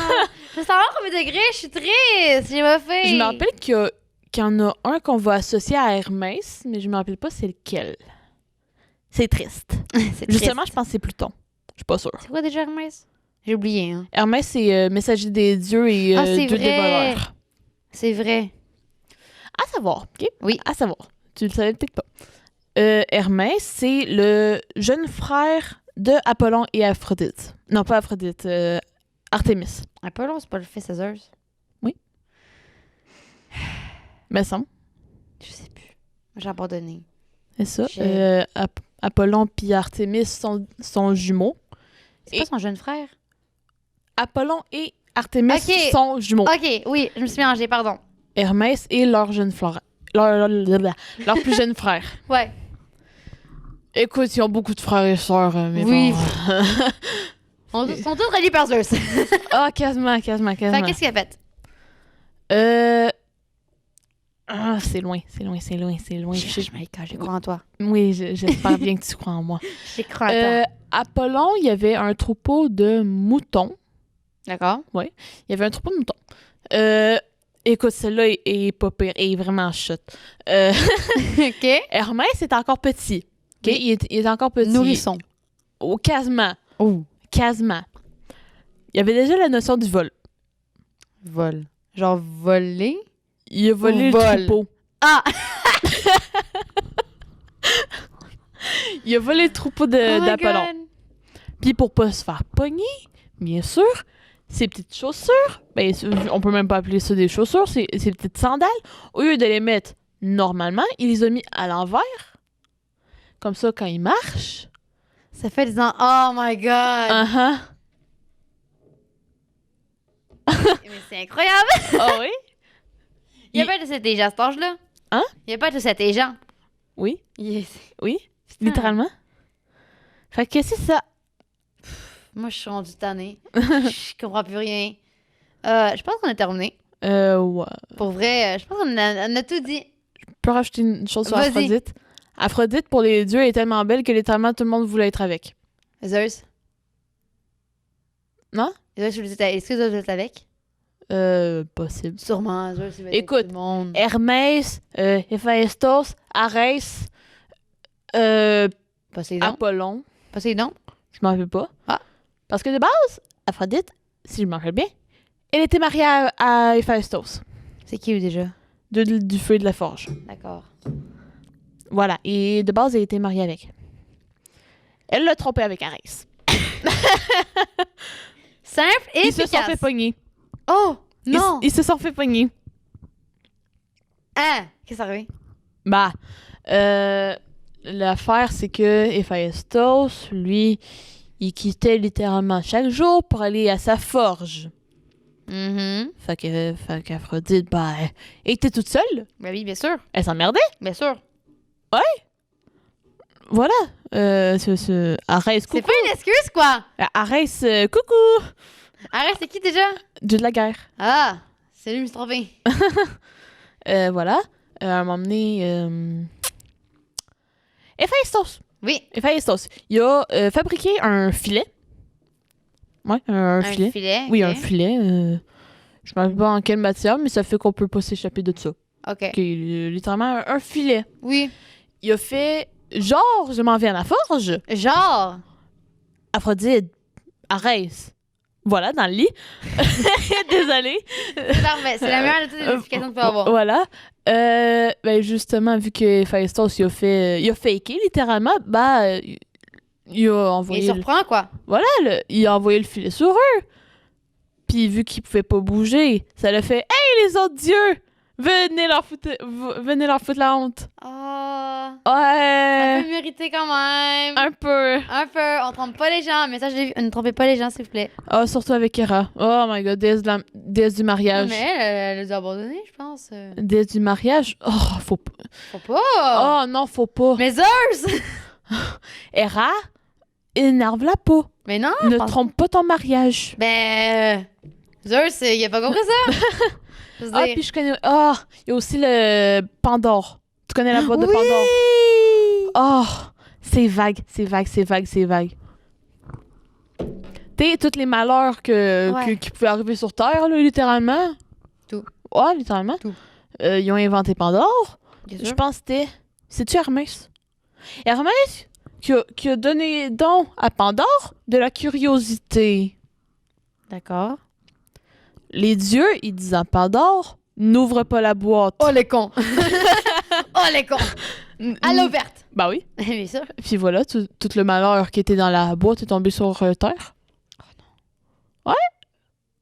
Je me sens au premier degré. Je suis triste. J'ai moffé. Je me rappelle qu'il y en a un qu'on va associer à Hermès, mais je me rappelle pas c'est lequel. C'est triste. C'est Justement, triste. je pense que c'est Pluton. Je suis pas sûre. C'est quoi déjà Hermès? J'ai oublié, hein. Hermès, c'est messager des dieux et C'est dieu des vrai. voleurs. C'est vrai. À savoir, OK? Oui. À savoir. Tu le savais peut-être pas. Hermès, c'est le jeune frère de Apollon et Aphrodite. Non, pas Aphrodite, Artémis. Apollon, c'est pas le fils de Zeus? Me semble. Je sais plus. J'ai abandonné. C'est ça. Je- Apollon puis Artémis sont jumeaux. C'est Et- pas son jeune frère? Apollon et Artémis Ok. sont jumeaux. Ok, oui, je me suis mélangée, pardon. Hermès est leur jeune frère. Leur plus jeune frère. Ouais. Écoute, ils ont beaucoup de frères et sœurs, mais Oui. bon. On sont tous reliés par Zeus. Fait Ah, quasiment. qu'est-ce qu'il a fait? C'est loin. Je Maïka, j'ai crois en toi. Oui, j'espère bien que tu crois en moi. J'ai crois en toi. Apollon, il y avait un troupeau de moutons. D'accord. Il y avait un troupeau de moutons. Écoute, celle-là est pas pire, elle est vraiment chute. OK. Hermès est encore petit. OK? Oui. Il est encore petit. Nourrisson. Oh, quasiment. Oh. Quasiment. Il y avait déjà la notion du vol. Vol. Genre voler? Il a volé Ou le vol. troupeau. Ah! Il a volé le troupeau Oh my d'Apollon. God. Puis pour pas se faire pogner, bien sûr, ses petites chaussures, ben, on peut même pas appeler ça des chaussures, ses petites sandales, au lieu de les mettre normalement, il les a mis à l'envers. Comme ça, quand il marche... Ça fait des ans. Oh my God! Uh-huh. Mais c'est incroyable! Ah oui? Il n'y a pas de cet intelligent à cet âge-là. Hein? Il n'y a pas de cet intelligent. Oui, Yes. oui, littéralement. Fait que c'est ça. Moi, je suis rendue tannée. Je comprends plus rien. Je pense qu'on a terminé. Ouais. Pour vrai, je pense qu'on a tout dit. Je peux rajouter une chose sur Vas-y. Aphrodite. Aphrodite, pour les dieux, est tellement belle que littéralement tout le monde voulait être avec. Zeus. Non? Zeus, est-ce que Zeus est avec? Possible. Sûrement, Zeus, il va être avec Écoute, tout le monde. Hermès, Héphaïstos, Arès, Poséidon. Apollon, Poséidon. je m'en rappelle pas. Ah. Parce que de base, Aphrodite, si je m'en rappelle bien, elle était mariée à Héphaïstos, C'est qui, lui, déjà? du feu et de la forge. D'accord. Voilà, et de base, elle était mariée avec. Elle l'a trompé avec Arès. Simple et Ils se efficace. sont fait pogner. Oh, non! Ils se sont fait pogner. Hein? Qu'est-ce qui est arrivé? Bah, l'affaire, c'est que Héphaïstos, lui, il quittait littéralement chaque jour pour aller à sa forge. Mm-hmm. Fait qu'Aphrodite, bah, elle était toute seule. Ben oui, bien sûr. Elle s'emmerdait. Bien sûr. Voilà. Arès, C'est coucou. pas une excuse, quoi! Arès, coucou. Arrête, c'est qui, déjà? Dieu de la guerre. Ah! C'est lui, je me suis trompée. Voilà. À un moment donné, Héphaïstos. Oui. Héphaïstos. Il a fabriqué un filet Ouais, un filet. filet? Oui, ok. un filet. Je ne sais pas en quelle matière, mais ça fait qu'on peut pas s'échapper de ça. OK. Littéralement, un filet. Oui. Il a fait genre, je m'en vais à ma forge. Genre. Aphrodite, Arès. Voilà, dans le lit. Désolée. C'est parfait. C'est la meilleure de toutes les explications que tu peux avoir. Voilà. Ben justement, vu que Héphaïstos, il a faké, littéralement, il a Il envoyé... surprend, quoi. il a envoyé le filet sur eux. Puis vu qu'ils pouvaient pas bouger, ça l'a fait « Hey, les autres dieux! Venez leur foutre la honte! Oh. » Ouais! Ça peut mériter quand même. Un peu. Un peu. On trompe pas les gens. Message de vie. Ne trompez pas les gens, s'il vous plaît. Ah, surtout avec Hera. Oh my god, déesse du Non, mariage. mais elle les a abandonnés, je pense. Déesse du mariage? Oh, faut pas. Faut pas. Oh non, faut pas. Mais Zeus! Hera, énerve-la pas. Mais non. Ne je pense- trompe pas ton mariage. Ben. Zeus, il a pas compris ça. Je veux Ah, dire. puis je connais... Ah, il y a aussi le Pandore. Tu connais la boîte de Pandore? Oui! Oh, c'est vague, c'est vague, c'est vague, c'est vague. Tu sais, tous les malheurs Ouais. qui pouvaient arriver sur Terre, là, littéralement. Tout. Ouais, littéralement. Tout. Ils ont inventé Pandore. Bien Je sûr. pense que c'était... C'est-tu Hermès? Hermès qui a donné don à Pandore de la curiosité. D'accord. Les dieux, ils disent à Pandore, n'ouvre pas la boîte. Oh, les cons! Oh, les cons! À l'eau verte! Bah oui. Bien sûr. Puis voilà, tout le malheur qui était dans la boîte est tombé sur Terre.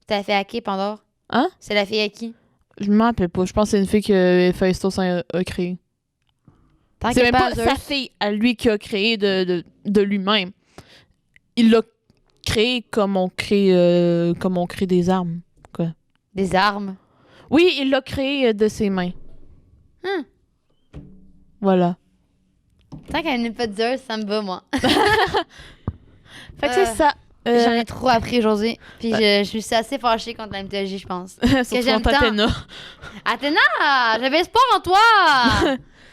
T'as fait hacker Pandore? Hein? C'est la fille à qui? Je m'en rappelle pas. Je pense que c'est une fille que Héphaïstos a créée. C'est T'inquiète même pas, pas Zeus. sa fille à lui qui a créé de lui-même. Il l'a créé comme on crée des armes. Des armes. Oui, il l'a créé de ses mains. Hum. Voilà. Tant qu'elle n'est pas de Zeus, ça me va, moi. Fait que c'est ça. J'en ai trop appris aujourd'hui. Puis je suis assez fâchée contre la mythologie, je pense. Surtout j'aime contre tant. Athéna. Athéna! J'avais espoir en toi!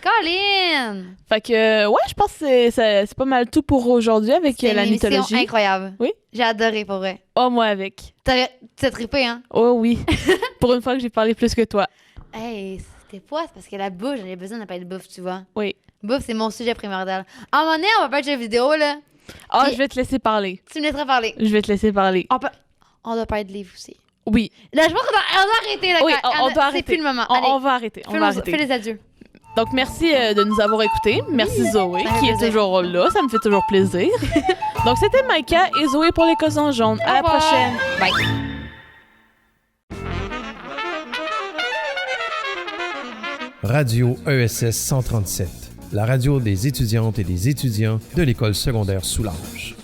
Colin! Fait que, ouais, je pense que c'est pas mal tout pour aujourd'hui avec C'est la une émission mythologie. incroyable. Oui. J'ai adoré, pour vrai. Oh, moi avec. T'as trippé, hein? Oh oui. Pour une fois que j'ai parlé plus que toi. Hey, c'était pas, c'est parce que la bouffe, j'en ai besoin de parler de bouffe, tu vois. Oui. Bouffe, c'est mon sujet primordial. À un moment donné, on va parler de jeux vidéo, là. Ah, Puis- je vais te laisser parler. Tu me laisseras parler. Je vais te laisser parler. On doit parler de livres aussi. Oui. Là, je pense qu'on doit arrêter, là. Oui, on doit C'est arrêter. plus le moment. On va arrêter. On va arrêter. Fais les adieux. Donc, merci de nous avoir écoutés. Merci Zoé, ça fait qui est plaisir. toujours là. Ça me fait toujours plaisir. Donc, c'était Maïka et Zoé pour les cossons jaunes. À la revoir. prochaine. Bye. Radio ESS 137, la radio des étudiantes et des étudiants de l'école secondaire Soulages.